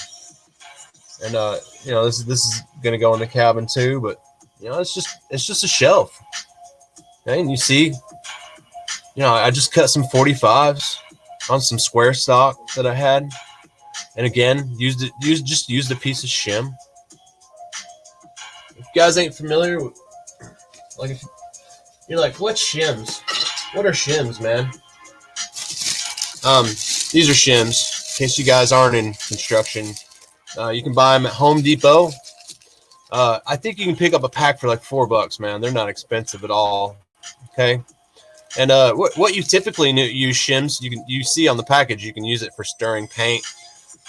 [SPEAKER 1] this is gonna go in the cabin too. But it's just a shelf. Okay? And you see, I just cut some 45s on some square stock that I had, and again used a piece of shim. If you guys ain't familiar with, like, if you're like, what shims? What are shims, man? These are shims. In case you guys aren't in construction, you can buy them at Home Depot. I think you can pick up a pack for like $4, man. They're not expensive at all. Okay. And what you typically use shims, you see on the package, you can use it for stirring paint.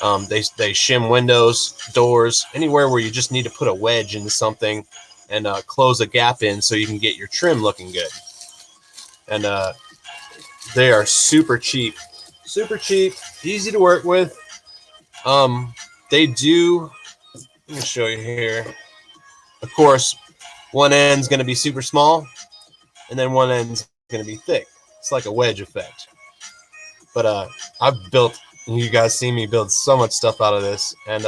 [SPEAKER 1] They shim windows, doors, anywhere where you just need to put a wedge into something and close a gap in so you can get your trim looking good. And they are super cheap, easy to work with. They do. Let me show you here. Of course, one end's going to be super small, and then one end's going to be thick. It's like a wedge effect. But I've built. You guys see me build so much stuff out of this, and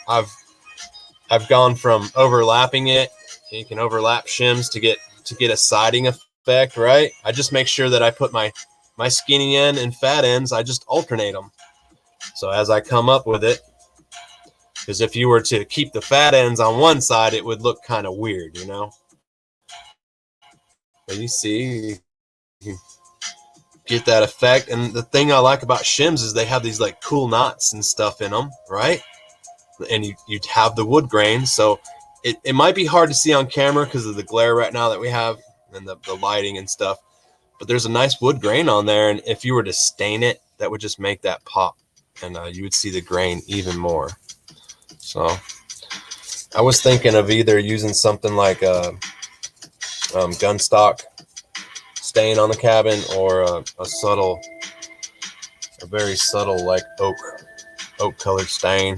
[SPEAKER 1] I've gone from overlapping it. You can overlap shims to get a siding effect, right? I just make sure that I put my skinny end and fat ends. I just alternate them. So as I come up with it, because if you were to keep the fat ends on one side, it would look kind of weird, But you see, you get that effect. And the thing I like about shims is they have these like cool knots and stuff in them, right? And you'd have the wood grain. So it might be hard to see on camera because of the glare right now that we have and the lighting and stuff. But there's a nice wood grain on there. And if you were to stain it, that would just make that pop. And you would see the grain even more. So I was thinking of either using something like a gunstock stain on the cabin, or a very subtle like oak colored stain.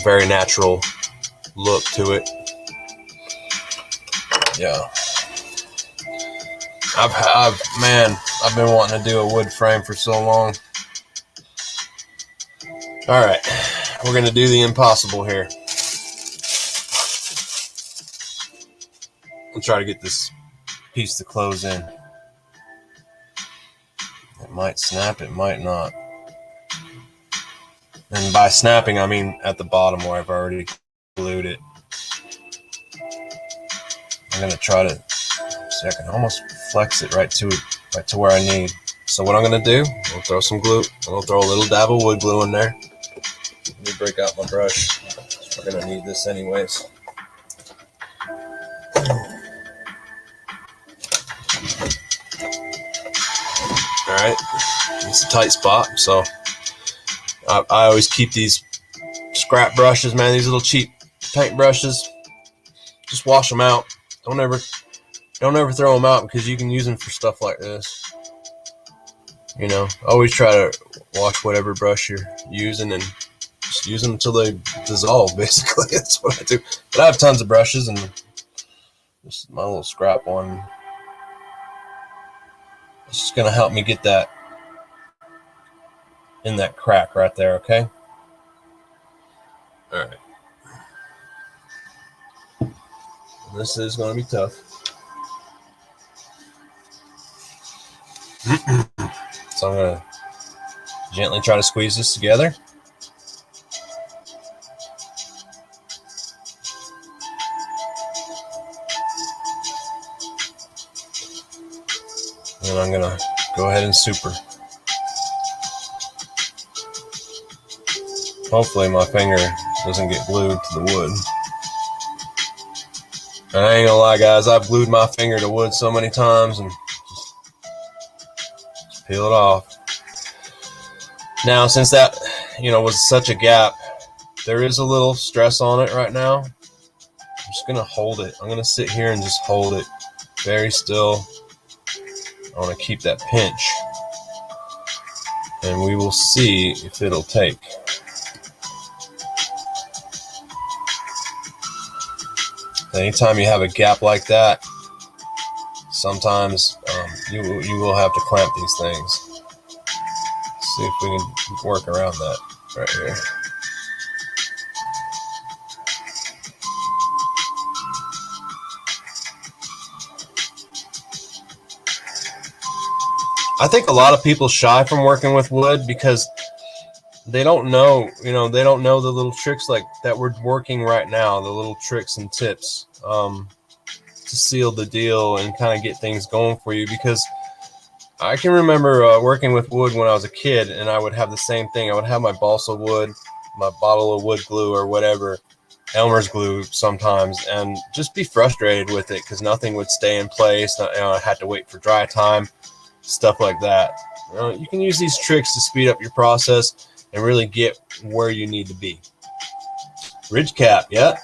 [SPEAKER 1] Very natural look to it. Yeah. I've been wanting to do a wood frame for so long. All right, we're gonna do the impossible here. I'll try to get this piece to close in. It might snap, it might not. And by snapping, I mean at the bottom where I've already glued it. I'm gonna try to see. I can almost flex it right to where I need. So what I'm gonna do, I'll throw some glue. I'll throw a little dab of wood glue in there. Let me break out my brush. We're gonna need this anyways. All right, it's a tight spot, so I always keep these scrap brushes, man. These little cheap paint brushes. Just wash them out. Don't ever throw them out, because you can use them for stuff like this. Always try to wash whatever brush you're using and just use them until they dissolve. Basically, that's what I do. But I have tons of brushes, and this is my little scrap one. It's just gonna help me get that in that crack right there. Okay. All right. This is going to be tough. So I'm going to gently try to squeeze this together. And I'm going to go ahead and super. Hopefully my finger doesn't get glued to the wood. And I ain't gonna lie, guys, I've glued my finger to wood so many times and just peel it off. Now, since that, was such a gap, there is a little stress on it right now. I'm just gonna hold it. I'm gonna sit here and just hold it very still. I want to keep that pinch, and we will see if it'll take. Anytime you have a gap like that, sometimes you will have to clamp these things. Let's see if we can work around that right here. I think a lot of people shy from working with wood because they don't know, they don't know the little tricks like that we're working right now, the little tricks and tips to seal the deal and kind of get things going for you. Because I can remember working with wood when I was a kid, and I would have the same thing. I would have my balsa wood, my bottle of wood glue or whatever, Elmer's glue sometimes, and just be frustrated with it because nothing would stay in place. I had to wait for dry time, stuff like that. You can use these tricks to speed up your process and really get where you need to be. Ridge cap, yeah.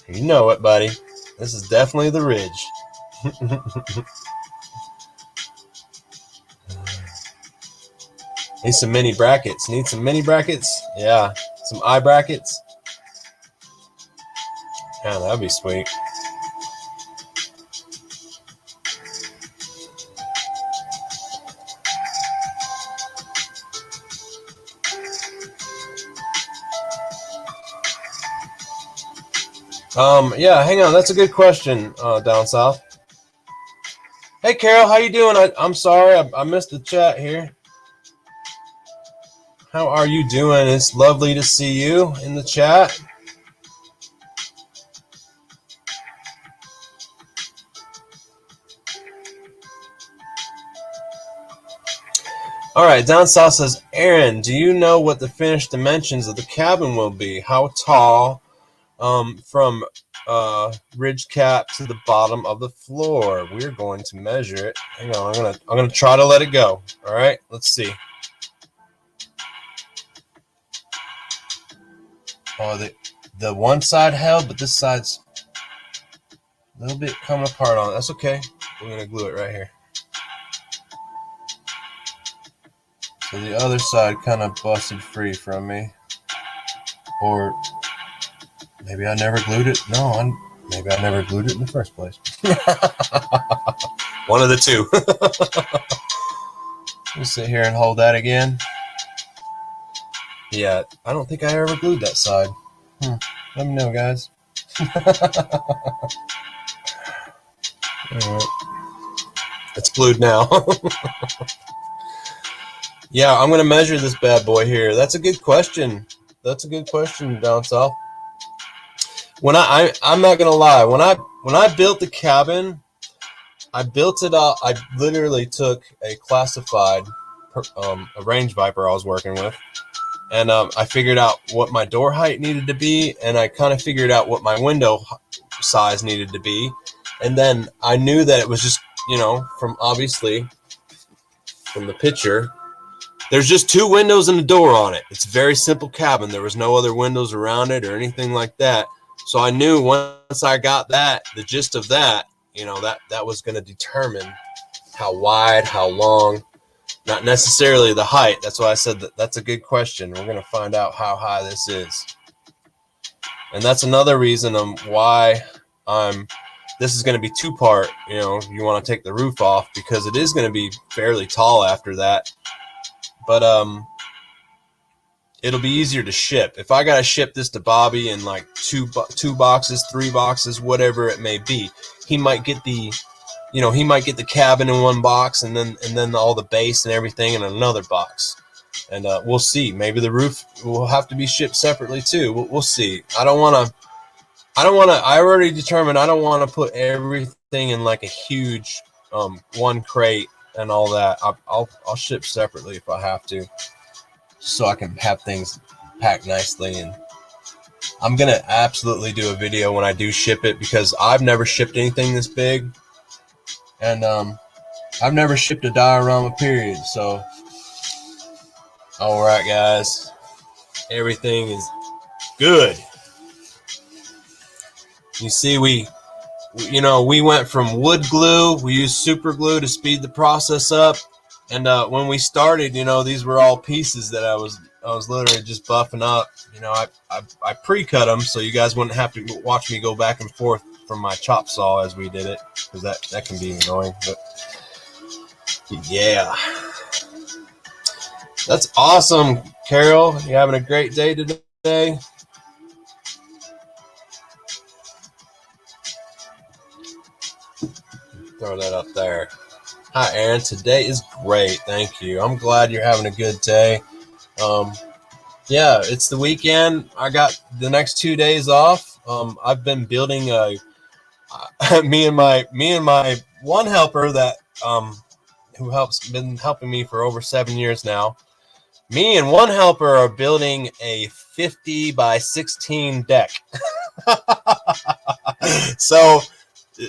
[SPEAKER 1] You know it, buddy. This is definitely the ridge. Need some mini brackets. Need some mini brackets? Yeah. Some eye brackets? Yeah, that'd be sweet. Yeah, hang on. That's a good question, down south. Hey, Carol, how you doing? I'm sorry, I missed the chat here. How are you doing? It's lovely to see you in the chat. All right, down south says, Aaron, do you know what the finished dimensions of the cabin will be? How tall from ridge cap to the bottom of the floor? We're going to measure it. Hang on, I'm gonna try to let it go. All right, let's see. Oh, the one side held, but this side's a little bit coming apart on it. That's okay. We're gonna glue it right here. So the other side kind of busted free from me. Or maybe I never glued it. No, maybe I never glued it in the first place. One of the two. We'll sit here and hold that again. Yeah, I don't think I ever glued that side. Let me know, guys. All right. It's glued now. Yeah, I'm gonna measure this bad boy here. That's a good question. That's a good question, down south. When I'm not gonna lie. When I built the cabin, I built it up. I literally took a classified, a range viper I was working with, and I figured out what my door height needed to be, and I kind of figured out what my window size needed to be, and then I knew that it was just, from the picture. There's just two windows and a door on it. It's a very simple cabin. There was no other windows around it or anything like that. So I knew once I got that, the gist of that, that was going to determine how wide, how long, not necessarily the height. That's why I said that's a good question. We're going to find out how high this is. And that's another reason why this is going to be two-part. You want to take the roof off because it is going to be fairly tall after that. But it'll be easier to ship. If I gotta ship this to Bobby in like two boxes, 3 boxes, whatever it may be, he might get the cabin in one box and then all the base and everything in another box. And we'll see. Maybe the roof will have to be shipped separately too. We'll see. I already determined I don't want to put everything in like a huge one crate and all that. I'll ship separately if I have to. so I can have things packed nicely. And I'm gonna absolutely do a video when I do ship it, because I've never shipped anything this big, and I've never shipped a diorama period. So all right, guys, everything is good. You see, we went from wood glue. We used super glue to speed the process up. And when we started, these were all pieces that I was literally just buffing up. I pre-cut them so you guys wouldn't have to watch me go back and forth from my chop saw as we did it, because that can be annoying. But yeah, that's awesome, Carol. You having a great day today? Throw that up there. Hi, Aaron. Today is great. Thank you. I'm glad you're having a good day. Yeah, it's the weekend. I got the next 2 days off. I've been building me and my one helper that who been helping me for over 7 years now. Me and one helper are building a 50 by 16 deck. So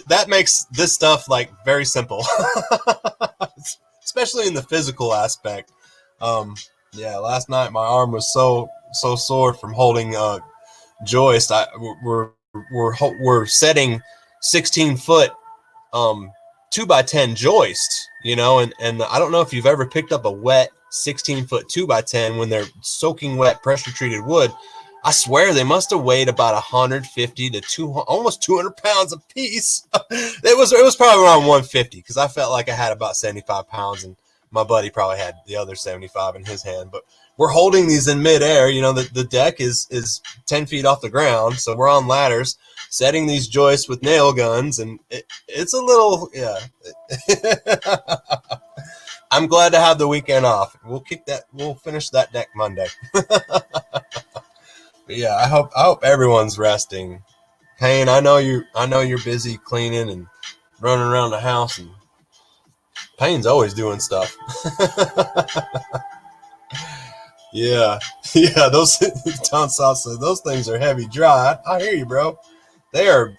[SPEAKER 1] that makes this stuff like very simple, especially in the physical aspect. Yeah, last night my arm was so sore from holding joist. We're setting 16-foot 2x10 joist, and I don't know if you've ever picked up a wet 16-foot 2x10 when they're soaking wet pressure treated wood. I swear they must have weighed about 150 to 200, almost 200 pounds a piece. It was probably around 150, because I felt like I had about 75 pounds, and my buddy probably had the other 75 in his hand. But we're holding these in midair. The deck is 10 feet off the ground, so we're on ladders setting these joists with nail guns, and it's a little, yeah. I'm glad to have the weekend off. We'll finish that deck Monday. But yeah, I hope everyone's resting. Payne, I know you're busy cleaning and running around the house, and Payne's always doing stuff. Yeah, those Tom South said those things are heavy dry. I hear you, bro. They are.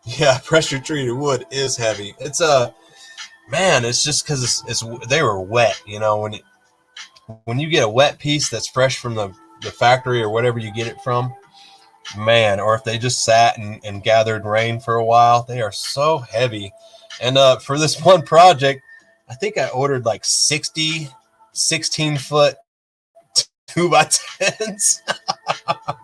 [SPEAKER 1] Yeah, pressure treated wood is heavy. It's man, it's just because they were wet. When you get a wet piece that's fresh from the factory or whatever you get it from, man, or if they just sat and gathered rain for a while, they are so heavy. And for this one project, I think I ordered like 60 16-foot 2x10s.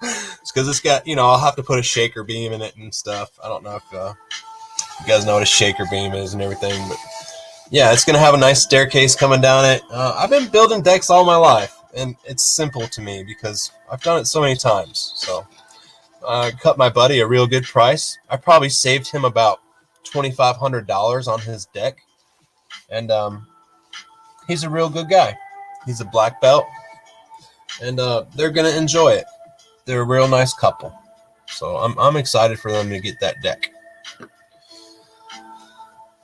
[SPEAKER 1] It's because it's got, I'll have to put a shaker beam in it and stuff. I don't know if you guys know what a shaker beam is and everything, but yeah, it's going to have a nice staircase coming down it. I've been building decks all my life, and it's simple to me because I've done it so many times. So I cut my buddy a real good price. I probably saved him about $2,500 on his deck, and he's a real good guy. He's a black belt, and they're going to enjoy it. They're a real nice couple, so I'm excited for them to get that deck.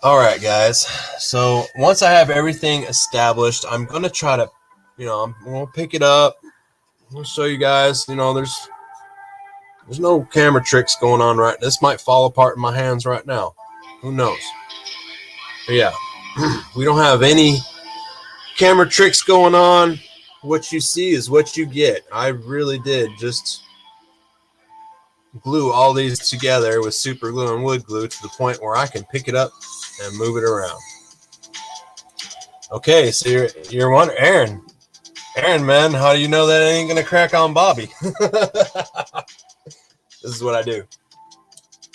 [SPEAKER 1] All right, guys. So once I have everything established, I'm going to try to, I'm going to pick it up. I'll show you guys, there's no camera tricks going on right. This might fall apart in my hands right now. Who knows? But yeah, we don't have any camera tricks going on. What you see is what you get. I really did just glue all these together with super glue and wood glue to the point where I can pick it up and move it around. Okay, so you're one, Aaron, man, how do you know that it ain't gonna crack on Bobby? This is what I do.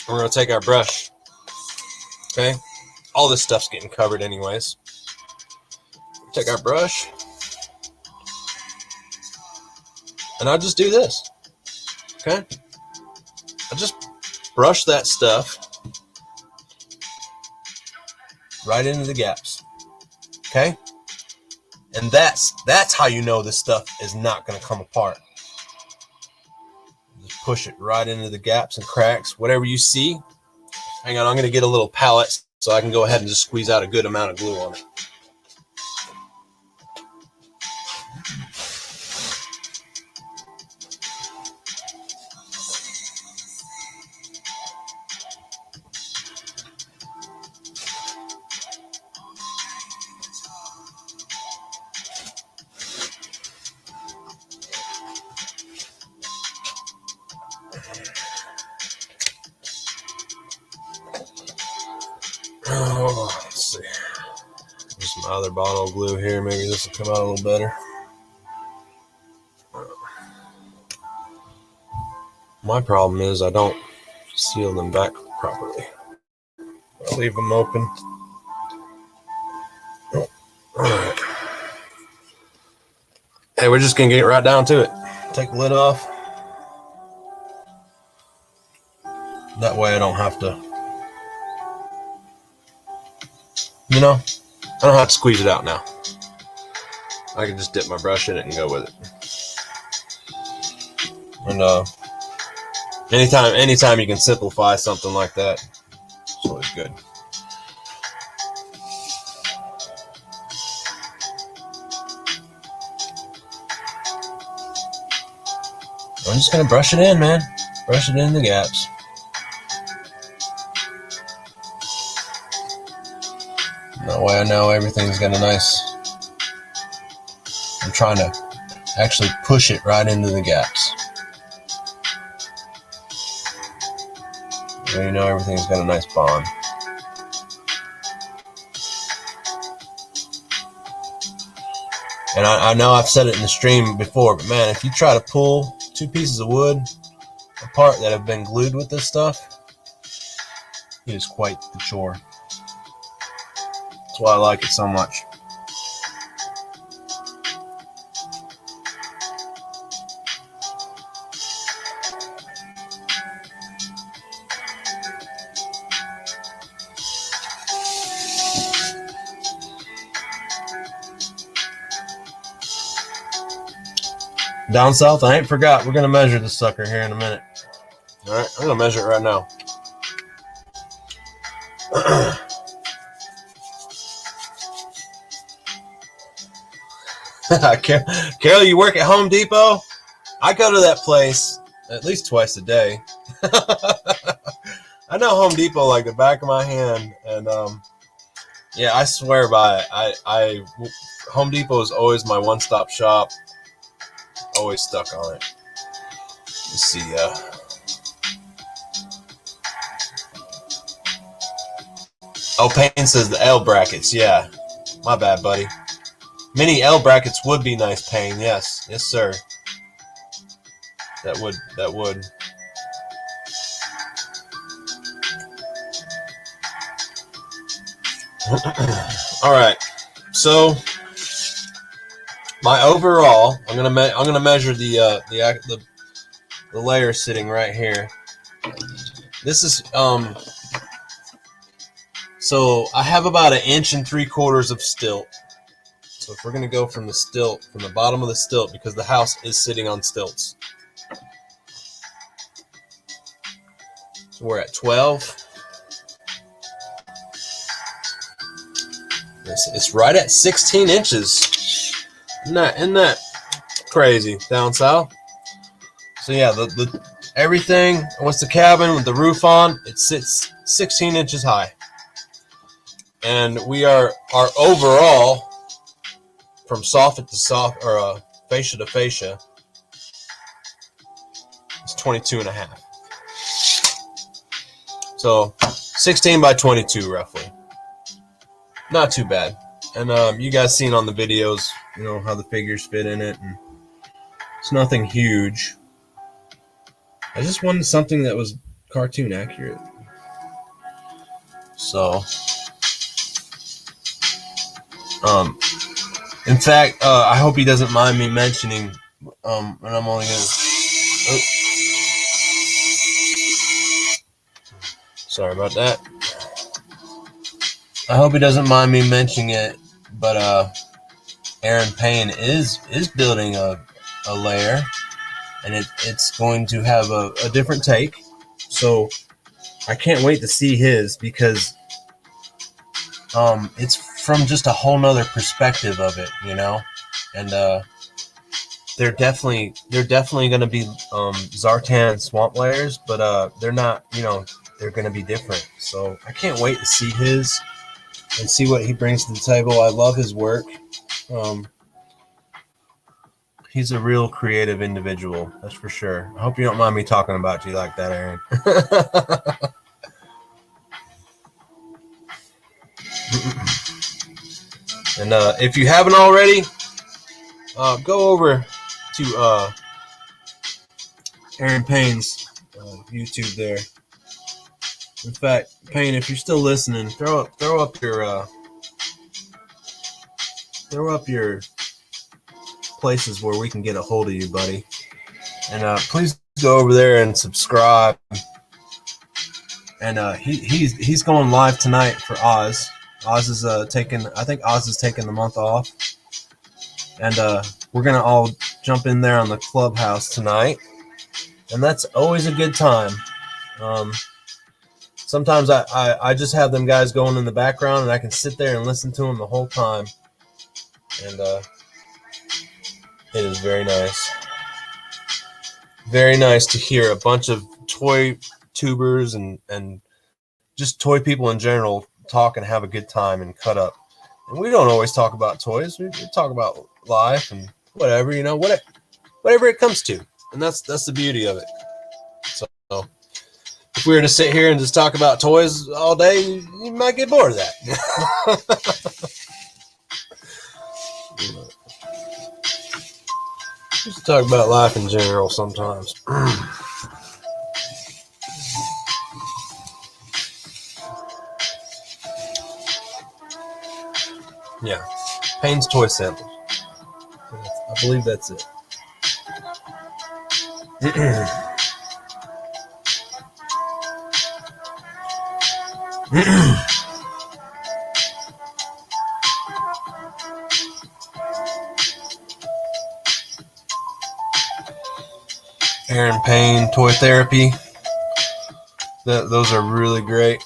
[SPEAKER 1] We're gonna take our brush. Okay, all this stuff's getting covered anyways. Take our brush, and I just do this. Okay, I just brush that stuff right into the gaps. Okay, and that's how you know this stuff is not going to come apart. Just push it right into the gaps and cracks, whatever you see. Hang on, I'm going to get a little palette so I can go ahead and just squeeze out a good amount of glue on it. some other bottle glue here. Maybe this will come out a little better. My problem is I don't seal them back properly. I'll leave them open. All right. Hey, we're just going to get right down to it. Take the lid off. That way I don't have to, I don't have to squeeze it out now. I can just dip my brush in it and go with it. And anytime you can simplify something like that, it's always good. I'm just going to brush it in, man. Brush it in the gaps. That way I know everything's got a nice... I'm trying to actually push it right into the gaps. So you know everything's got a nice bond. And I know I've said it in the stream before, but man, if you try to pull 2 pieces of wood apart that have been glued with this stuff, it is quite the chore. That's why I like it so much. Down south, I ain't forgot. We're going to measure this sucker here in a minute. All right, I'm going to measure it right now. Carol, you work at Home Depot? I go to that place at least twice a day. I know Home Depot like the back of my hand, and yeah, I swear by it. Home Depot is always my one-stop shop. Always stuck on it. Let's see. Oh, Payne says the L brackets. Yeah, my bad, buddy. Mini L brackets would be nice, Payne. Yes, yes, sir. That would. All right. So my overall, I'm gonna measure the layer sitting right here. This is so I have about 1 3/4 inches of stilt. So if we're gonna go from the bottom of the stilt, because the house is sitting on stilts. So we're at 12. It's right at 16 inches. Isn't that crazy down south? So yeah, the everything, once the cabin with the roof on, it sits 16 inches high. And our overall, from soffit to soffit, or fascia to fascia, is 22.5. So 16 by 22 roughly. Not too bad. And you guys seen on the videos, how the figures fit in it, and it's nothing huge. I just wanted something that was cartoon accurate. So in fact, I hope he doesn't mind me mentioning, and I'm only gonna, sorry about that. I hope he doesn't mind me mentioning it, but Aaron Payne is building a layer, and it's going to have a different take. So I can't wait to see his, because it's from just a whole nother perspective of it, and they're definitely going to be Zartan swamp layers, but they're not, they're going to be different. So I can't wait to see his and see what he brings to the table. I love his work. He's a real creative individual, that's for sure. I hope you don't mind me talking about you like that, Aaron. And if you haven't already, go over to Aaron Payne's YouTube there. In fact, Payne, if you're still listening, throw up your places where we can get a hold of you, buddy. And please go over there and subscribe. And he's going live tonight for Oz. Oz is I think Oz is taking the month off. And we're gonna all jump in there on the clubhouse tonight. And that's always a good time. Sometimes I just have them guys going in the background, and I can sit there and listen to them the whole time. And it is very nice. Very nice to hear a bunch of toy tubers and just toy people in general talk and have a good time and cut up. And we don't always talk about toys. We talk about life and whatever, whatever it comes to. And that's the beauty of it. So if we were to sit here and just talk about toys all day, you might get bored of that. Just talk about life in general sometimes. Yeah, Payne's Toy Samples. I believe that's it. Aaron Payne Toy Therapy. Those are really great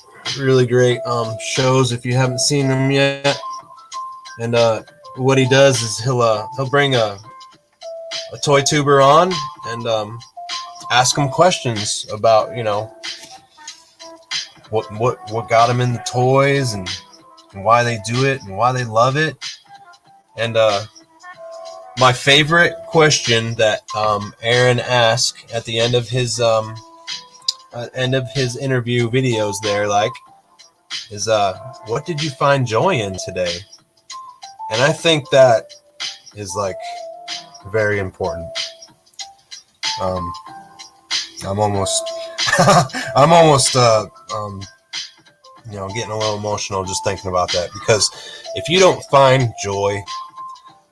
[SPEAKER 1] shows if you haven't seen them yet. And what he does is he'll bring a toy tuber on and ask him questions about what got him in the toys and why they do it and why they love it. And my favorite question that Aaron asked at the end of his interview videos there, is what did you find joy in today? And I think that is very important. I'm almost getting a little emotional just thinking about that, because if you don't find joy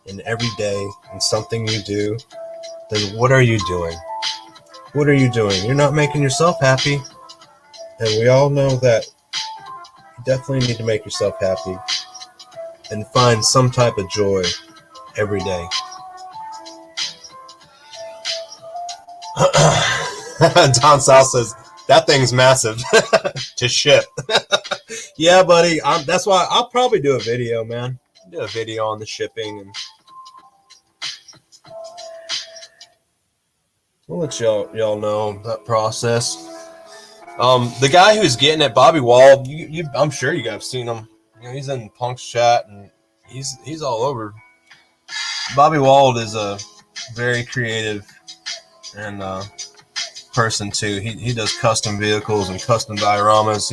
[SPEAKER 1] in every day in something you do, then what are you doing? What are you doing? You're not making yourself happy. And we all know that you definitely need to make yourself happy and find some type of joy every day. Don South says, that thing's massive to ship. Yeah, buddy. That's why I'll probably do a video, man. Do a video on the shipping, and we'll let y'all know that process. The guy who's getting it, Bobby Wald, I'm sure you guys have seen him. He's in Punk's chat, and he's all over. Bobby Wald is a very creative and person too. He does custom vehicles and custom dioramas.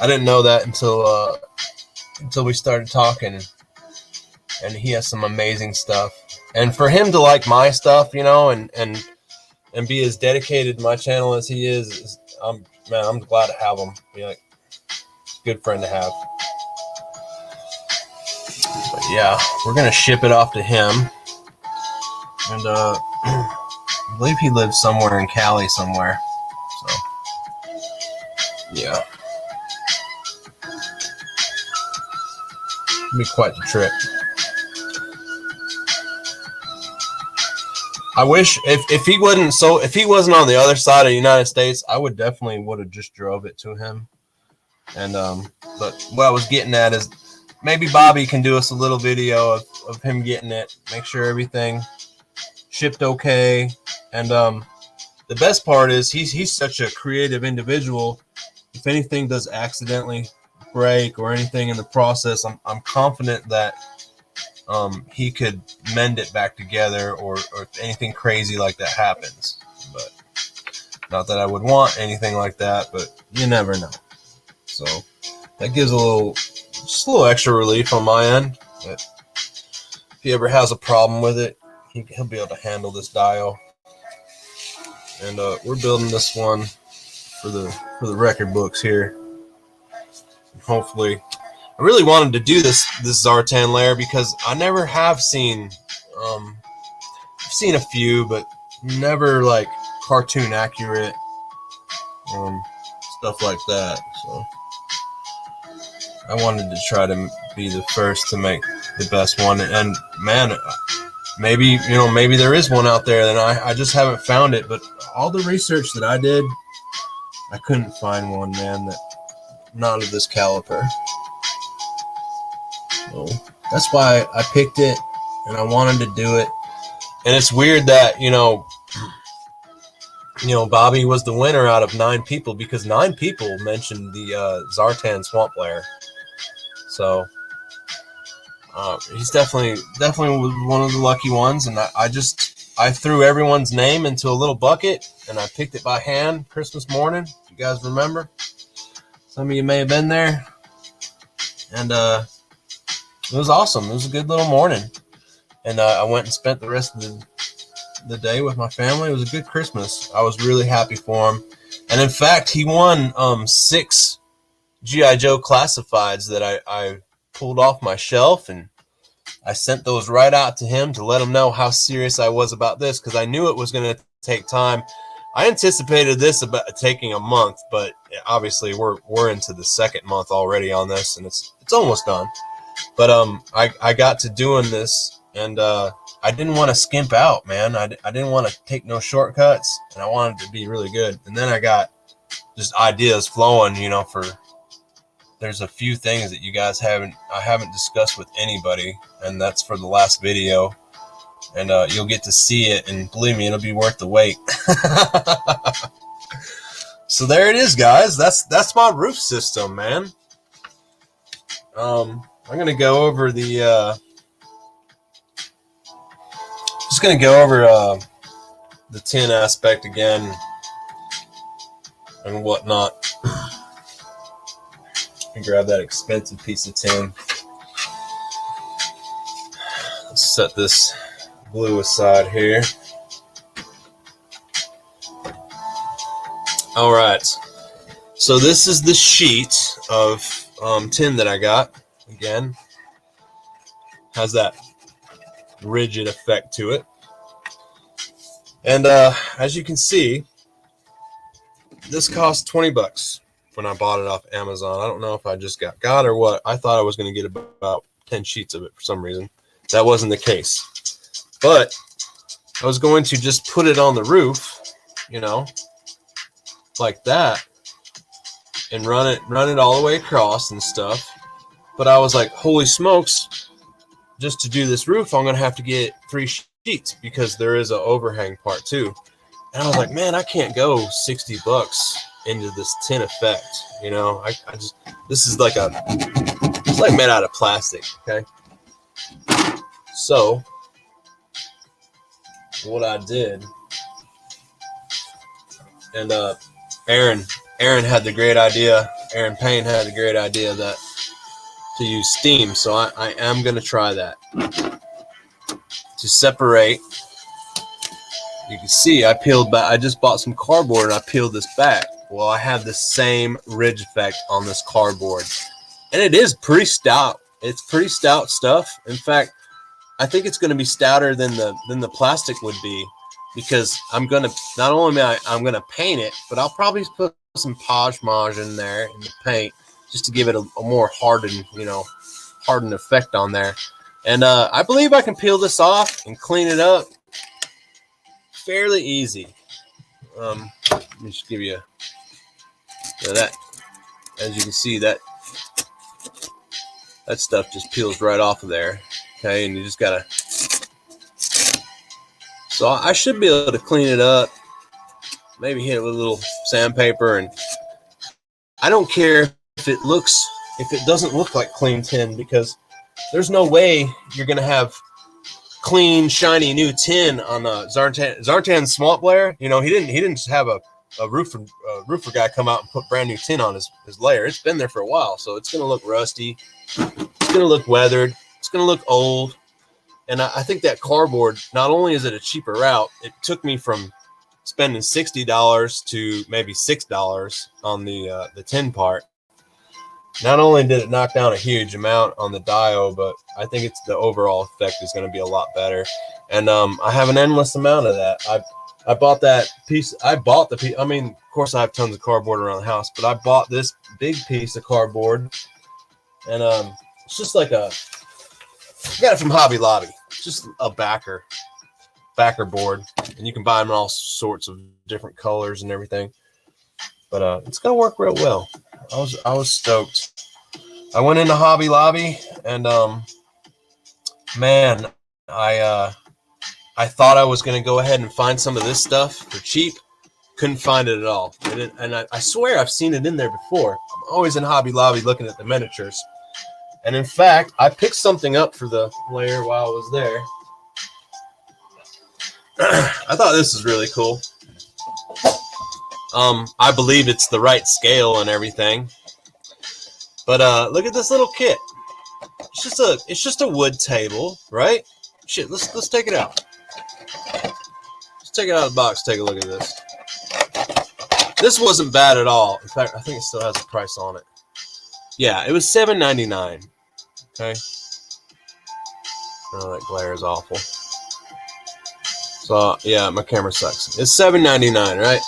[SPEAKER 1] I didn't know that until we started talking, and he has some amazing stuff. And for him to like my stuff, and be as dedicated to my channel as he is, I'm glad to have him. Good friend to have. But yeah, we're gonna ship it off to him, and I believe he lives somewhere in Cali somewhere. So yeah, it'll be quite the trip. I wish if he wasn't on the other side of the United States, I would have just drove it to him. And but what I was getting at is maybe Bobby can do us a little video of him getting it, make sure everything shipped okay. And the best part is he's such a creative individual. If anything does accidentally break or anything in the process, I'm confident that he could mend it back together, or if anything crazy like that happens. But not that I would want anything like that, but you never know. So that gives just a little extra relief on my end. But if he ever has a problem with it, he'll be able to handle this dial. And we're building this one for the record books here. And hopefully, I really wanted to do this Zartan layer because I never have seen. I've seen a few, but never like cartoon accurate stuff like that. So I wanted to try to be the first to make the best one. And man, maybe there is one out there, and I just haven't found it. But all the research that I did, I couldn't find one, man, that not of this caliber. So that's why I picked it, and I wanted to do it. And it's weird that Bobby was the winner out of 9 people, because 9 people mentioned the Zartan swamp layer. So he's definitely one of the lucky ones. And I threw everyone's name into a little bucket, and I picked it by hand Christmas morning. If you guys remember, some of you may have been there, and it was awesome. It was a good little morning, and I went and spent the rest of the day with my family. It was a good Christmas. I was really happy for him, and in fact, he won 6 G.I. Joe classifieds that I pulled off my shelf, and I sent those right out to him to let him know how serious I was about this, because I knew it was going to take time. I anticipated this about taking a month, but obviously we're into the 2nd month already on this, and it's almost done. But I got to doing this, and I didn't want to skimp out, man. I didn't want to take no shortcuts, and I wanted to be really good. And then I got just ideas flowing, for. There's a few things that you guys I haven't discussed with anybody, and that's for the last video. And you'll get to see it, and believe me, it'll be worth the wait. So there it is, guys. That's my roof system, man. I'm gonna go over the the tin aspect again and whatnot. Grab that expensive piece of tin. Let's set this glue aside here. All right. So this is the sheet of tin that I got. Again, has that rigid effect to it. And as you can see, this cost $20 when I bought it off Amazon. I don't know if I just got or what. I thought I was going to get about 10 sheets of it for some reason. That wasn't the case. But I was going to just put it on the roof, like that, and run it all the way across and stuff. But I was like, holy smokes, just to do this roof, I'm going to have to get 3 sheets, because there is an overhang part too. And I was like, man, I can't go $60 into this tin effect. This is it's like made out of plastic. Okay. So what I did, and Aaron had the great idea, Aaron Payne had the great idea that to use steam. So I am going to try that to separate. You can see I peeled back. I just bought some cardboard and I peeled this back. Well, I have the same ridge effect on this cardboard, and it is pretty stout. It's pretty stout stuff. In fact, I think it's going to be stouter than the plastic would be, because I'm going to not only I'm going to paint it, but I'll probably put some Poshmark in there in the paint just to give it a more hardened effect on there. And I believe I can peel this off and clean it up fairly easy. Let me just give you that. As you can see, that stuff just peels right off of there. Okay, and you just gotta. So I should be able to clean it up. Maybe hit it with a little sandpaper, and I don't care if it doesn't look like clean tin, because there's no way you're gonna have clean, shiny new tin on a Zartan swamp layer. He didn't just have a roofer guy come out and put brand new tin on his layer. It's been there for a while, so it's gonna look rusty. It's gonna look weathered. It's going to look old. And I think that cardboard, not only is it a cheaper route, it took me from spending $60 to maybe $6 on the tin part. Not only did it knock down a huge amount on the dio, but I think it's the overall effect is going to be a lot better. And I have an endless amount of that. I bought that piece. I bought the piece. I mean, of course, I have tons of cardboard around the house, but I bought this big piece of cardboard, and it's just like I got it from Hobby Lobby. It's just a backer board, and you can buy them in all sorts of different colors and everything. But it's gonna work real well. I was stoked. I went into Hobby Lobby, and man, I thought I was gonna go ahead and find some of this stuff for cheap. Couldn't find it at all. And I swear I've seen it in there before. I'm always in Hobby Lobby looking at the miniatures. And in fact, I picked something up for the layer while I was there. I thought this was really cool. I believe it's the right scale and everything. But look at this little kit. It's just a wood table, right? Shit, let's take it out. Let's take it out of the box. Take a look at this. This wasn't bad at all. In fact, I think it still has a price on it. Yeah, it was $7.99. Okay. Oh, that glare is awful. So yeah, my camera sucks. It's $7.99, right?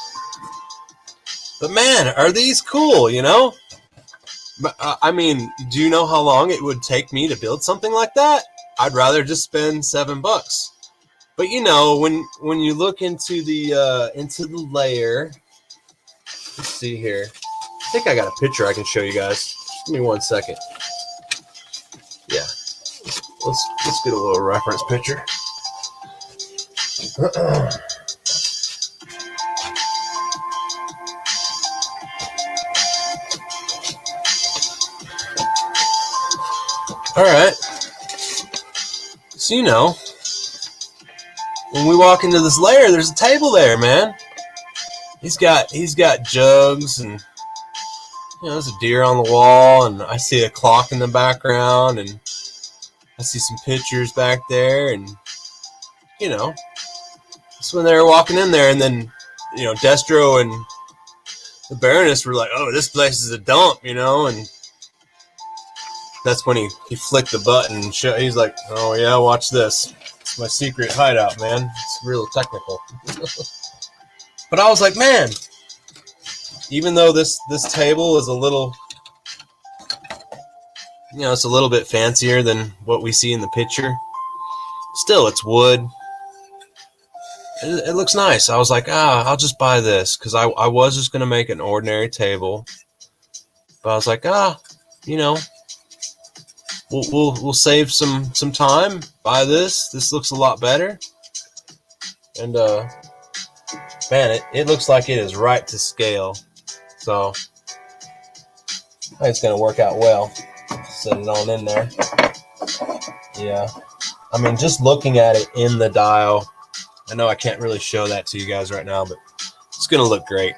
[SPEAKER 1] But man, are these cool? You know. But I mean, do you know how long it would take me to build something like that? I'd rather just spend $7. But you know, when you look into the layer, let's see here. I think I got a picture I can show you guys. Just give me 1 second. Yeah, let's get a little reference picture. All right. So you know, when we walk into this layer, there's a table there, man. He's got jugs, and you know, there's a deer on the wall, and I see a clock in the background, and I see some pictures back there, and you know, that's when they were walking in there, and then you know, Destro and the Baroness were like, "Oh, this place is a dump," you know, and that's when he flicked the button and he's like, "Oh yeah, watch this. It's my secret hideout, man. It's real technical." But I was like, man, even though this table is a little, you know, it's a little bit fancier than what we see in the picture, still it's wood. It looks nice. I was like, I'll just buy this, because I was just gonna make an ordinary table, but I was like, you know, we'll save some time. Buy this. This looks a lot better, and man, it looks like it is right to scale. So I think it's gonna work out well. Set it on in there. Yeah, I mean, just looking at it in the dial, I know I can't really show that to you guys right now, but it's gonna look great.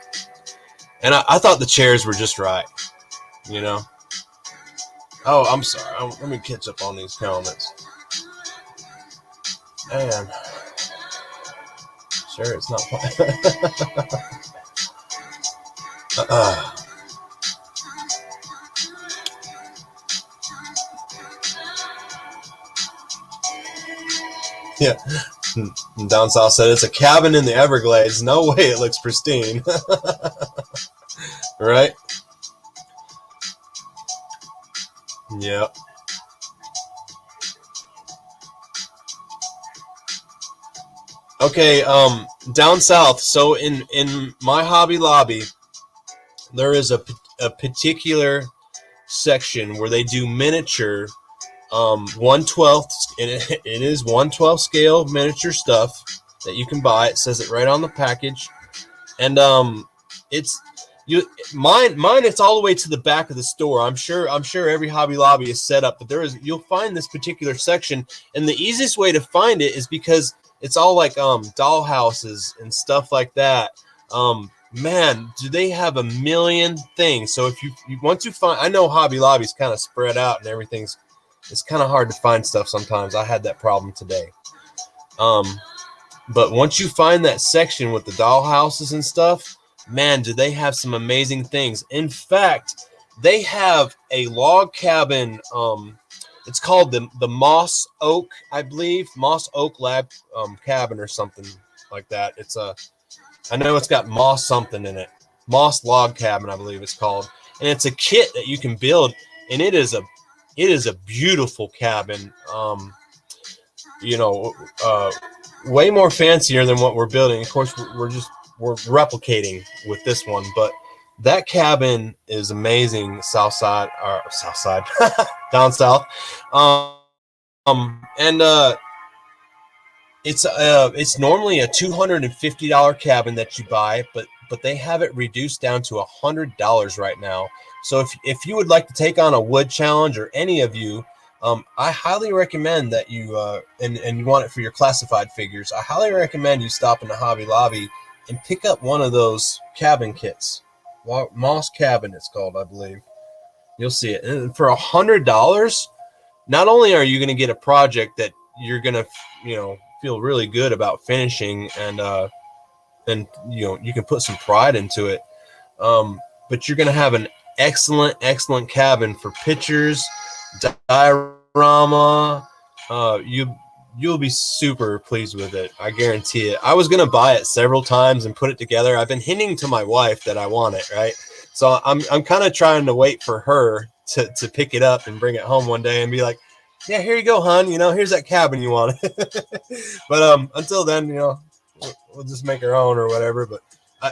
[SPEAKER 1] And I thought the chairs were just right, you know. Oh, I'm sorry. Let me catch up on these helmets. Man, sure, it's not fun. Yeah. Down south said it's a cabin in the Everglades. No way it looks pristine. Right? Yep. Okay, down south. So in my Hobby Lobby, there is a particular section where they do miniature 1/12, and it is 1/12 scale miniature stuff that you can buy. It says it right on the package, and it's mine. It's all the way to the back of the store. I'm sure every Hobby Lobby is set up, but you'll find this particular section, and the easiest way to find it is because it's all like doll houses and stuff like that. Man, do they have a million things? So if you want to find, I know Hobby Lobby's kind of spread out and everything's it's kind of hard to find stuff sometimes. I had that problem today. Um, but once you find that section with the dollhouses and stuff, man, do they have some amazing things. In fact, they have a log cabin. It's called the Moss Oak, I believe, Moss Oak Lab cabin or something like that. I know it's got moss something in it. Moss Log Cabin, I believe it's called, and it's a kit that you can build, and it is a beautiful cabin. You know, way more fancier than what we're building. Of course, we're replicating with this one, but that cabin is amazing. South side, down south, and it's normally a $250 cabin that you buy, but they have it reduced down to $100 right now. So if you would like to take on a wood challenge, or any of you, I highly recommend that you and you want it for your classified figures. I highly recommend you stop in the Hobby Lobby and pick up one of those cabin kits. Moss Cabin, it's called, I believe. You'll see it, and for $100, not only are you going to get a project that you're going to, feel really good about finishing, and you can put some pride into it, but you're going to have an excellent cabin for pictures, diorama. You'll be super pleased with it. I guarantee it. I was going to buy it several times and put it together. I've been hinting to my wife that I want it, right? So I'm kind of trying to wait for her to pick it up and bring it home one day and be like, yeah, here you go, hon. Here's that cabin you wanted. But until then, we'll just make our own or whatever. But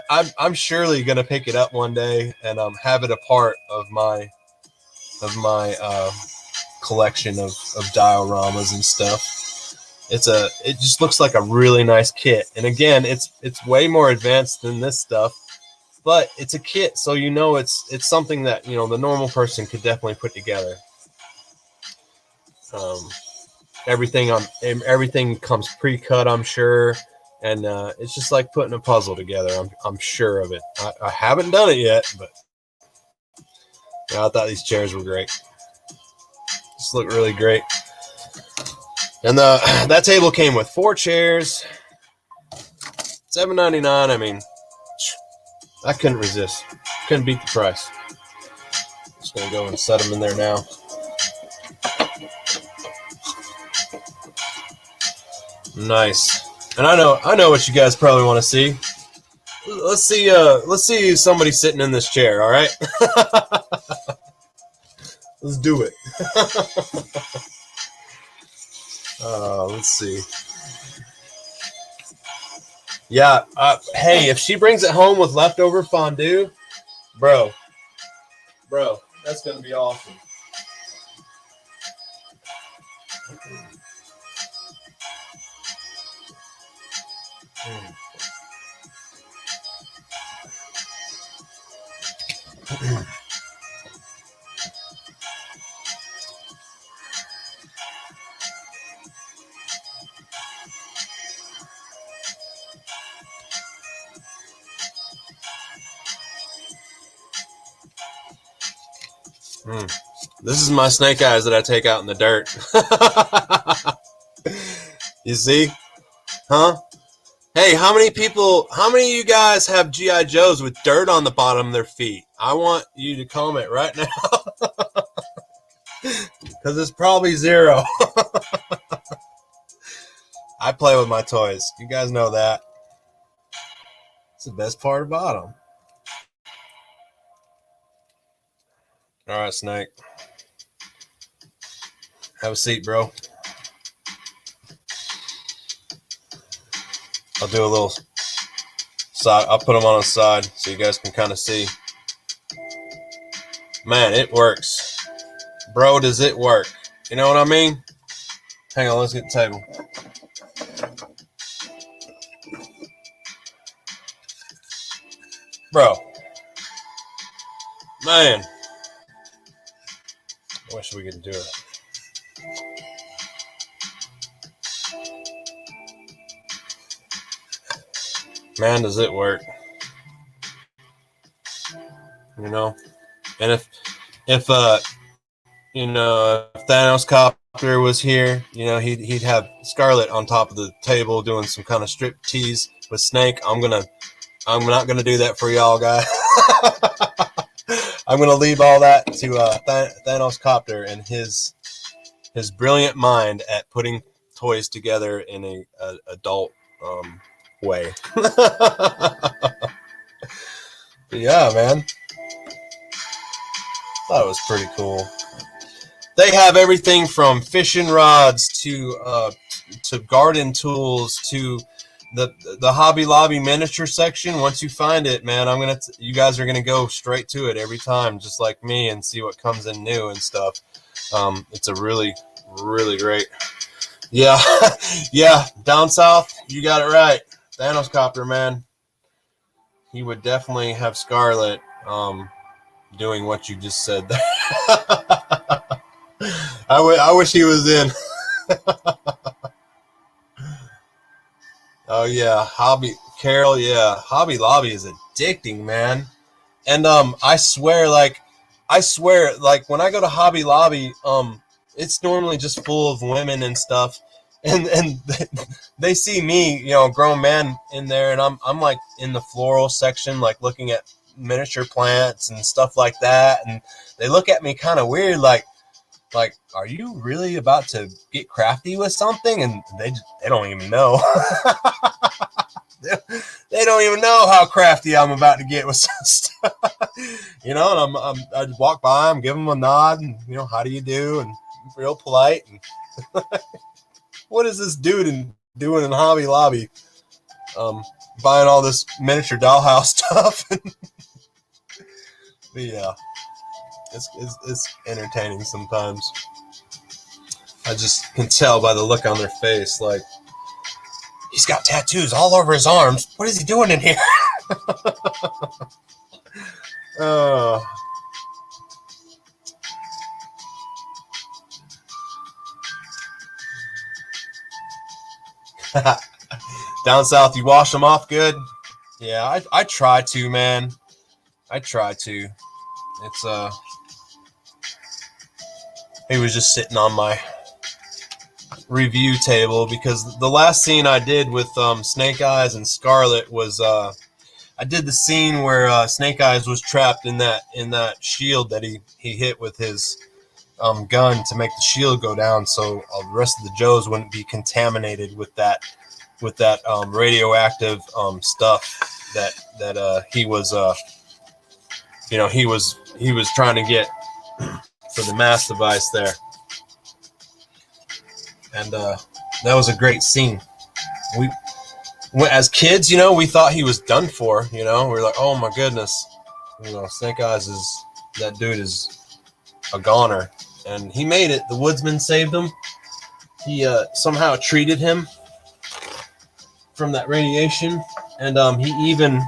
[SPEAKER 1] I'm surely gonna pick it up one day and have it a part of my collection of dioramas and stuff. It just looks like a really nice kit. And again, it's way more advanced than this stuff, but it's a kit, so it's something that the normal person could definitely put together. Everything comes pre-cut, I'm sure, and it's just like putting a puzzle together. I'm sure of it. I haven't done it yet, but I thought these chairs were great. Just look really great. And that table came with 4 chairs, $7.99. I mean, I couldn't resist. Couldn't beat the price. Just gonna go and set them in there now. Nice. And I know what you guys probably want to see. Let's see somebody sitting in this chair, all right? Let's do it. Let's see. Yeah, hey, if she brings it home with leftover fondue, bro, that's going to be awesome. This is my snake eyes that I take out in the dirt. You see? Huh? Hey, how many of you guys have G.I. Joes with dirt on the bottom of their feet? I want you to comment right now. Because it's probably 0. I play with my toys. You guys know that. It's the best part about them. All right, Snake. Have a seat, bro. I'll do a little side. I'll put them on the side so you guys can kind of see. Man, it works. Bro, does it work? You know what I mean? Hang on, let's get the table. Bro. Man. I wish we could do it. Man, does it work. And if You know, if Thanos Copter was here, you know, he'd have Scarlet on top of the table doing some kind of strip tease with Snake. I'm not gonna do that for y'all, guys. I'm gonna leave all that to Thanos Copter and his brilliant mind at putting toys together in a adult way. Yeah, man, that was pretty cool. They have everything from fishing rods to garden tools to the Hobby Lobby miniature section. Once you find it, man, you guys are gonna go straight to it every time, just like me, and see what comes in new and stuff. It's a really, really great. Yeah, yeah. Down south, you got it right. Thanos Copter, man. He would definitely have Scarlet doing what you just said there. I wish he was in. Oh yeah, Carol. Yeah, Hobby Lobby is addicting, man. And I swear, like when I go to Hobby Lobby, it's normally just full of women and stuff, and they see me, you know, a grown man in there, and I'm like in the floral section, like looking at miniature plants and stuff like that, and they look at me kind of weird, like, are you really about to get crafty with something? And they don't even know. They don't even know how crafty I'm about to get with some stuff. You know, and I walk by them, give them a nod, and you know, how do you do? And real polite. And what is this dude doing in Hobby Lobby? Buying all this miniature dollhouse stuff. But yeah, it's entertaining sometimes. I just can tell by the look on their face, like, he's got tattoos all over his arms. What is he doing in here? Oh. Down south, you wash them off good? Yeah, I try to, man. I try to. It's he was just sitting on my review table because the last scene I did with Snake Eyes and Scarlet was I did the scene where Snake Eyes was trapped in that shield that he hit with his gun to make the shield go down, so the rest of the Joes wouldn't be contaminated with that radioactive stuff that he was he was trying to get for the mass device there. And that was a great scene. We, as kids, you know, we thought he was done for. You know, we were like, oh my goodness, you know, Snake Eyes that dude is a goner, and he made it. The woodsman saved him. He somehow treated him from that radiation, and the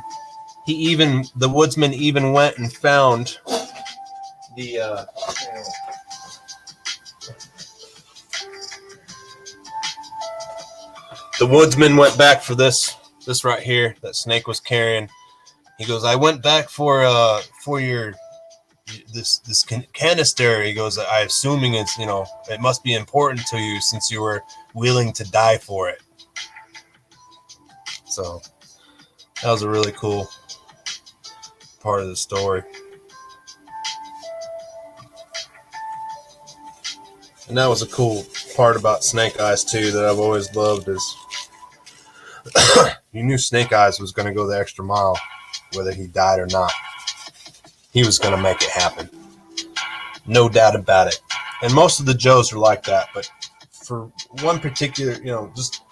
[SPEAKER 1] woodsman even went and found the woodsman went back for this right here that Snake was carrying. He goes, I went back for your this canister. He goes, I assuming it's, you know, it must be important to you since you were willing to die for it. So that was a really cool part of the story. And that was a cool part about Snake Eyes too that I've always loved is you knew Snake Eyes was going to go the extra mile, whether he died or not. He was going to make it happen. No doubt about it. And most of the Joes are like that, but for one particular, you know, just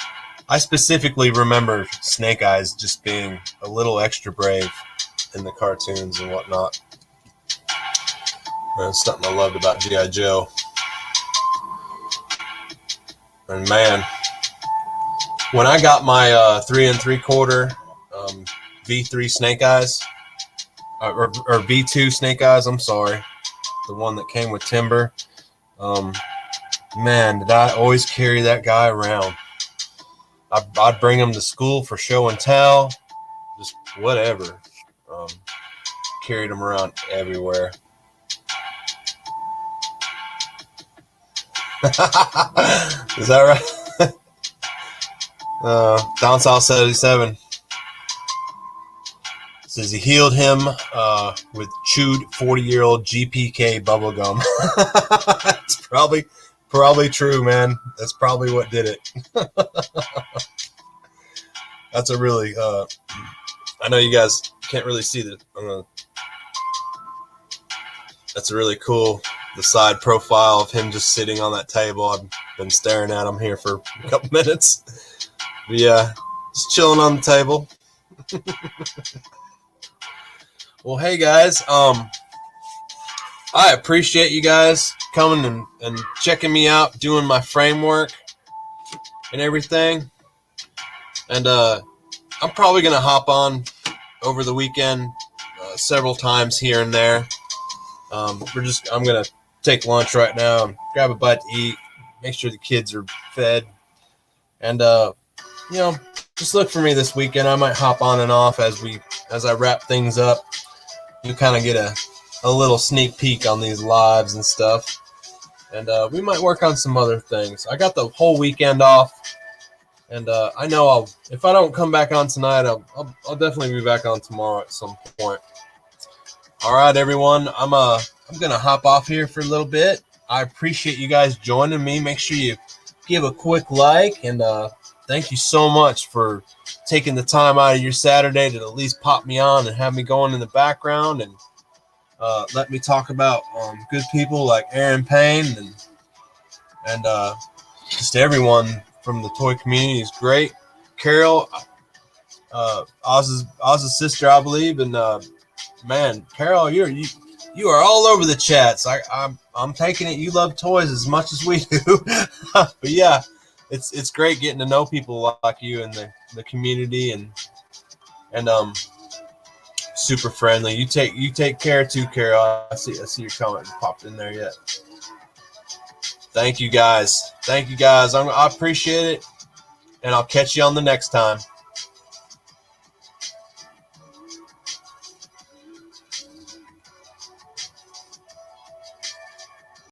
[SPEAKER 1] I specifically remember Snake Eyes just being a little extra brave in the cartoons and whatnot. That's something I loved about G.I. Joe. And man, when I got my 3 3/4 V3 Snake Eyes, or V2 Snake Eyes, I'm sorry, the one that came with Timber, man, did I always carry that guy around. I'd bring him to school for show and tell, just whatever. Carried him around everywhere. Is that right? Down South 77 says he healed him with chewed 40-year-old GPK bubblegum. It's probably true, man. That's probably what did it. That's a really I know you guys can't really see that. That's a really cool, the side profile of him just sitting on that table. I've been staring at him here for a couple minutes. But yeah, just chilling on the table. Well, hey guys, I appreciate you guys coming and checking me out, doing my framework and everything. And I'm probably gonna hop on over the weekend several times here and there. I'm gonna take lunch right now and grab a bite to eat, make sure the kids are fed, and just look for me this weekend. I might hop on and off as I wrap things up. You kind of get a little sneak peek on these lives and stuff, and we might work on some other things. I got the whole weekend off, and I know if I don't come back on tonight, I'll definitely be back on tomorrow at some point. All right, everyone. I'm gonna hop off here for a little bit. I appreciate you guys joining me. Make sure you give a quick like, and thank you so much for taking the time out of your Saturday to at least pop me on and have me going in the background and let me talk about good people like Aaron Payne and just everyone from the toy community is great. Carol, Oz's sister, I believe, and man, Carol, you are all over the chats. I'm taking it you love toys as much as we do. But yeah, it's great getting to know people like you in the community and super friendly. You take care too, Carol. I see your comment popped in there yet. Thank you guys. I appreciate it, and I'll catch you on the next time.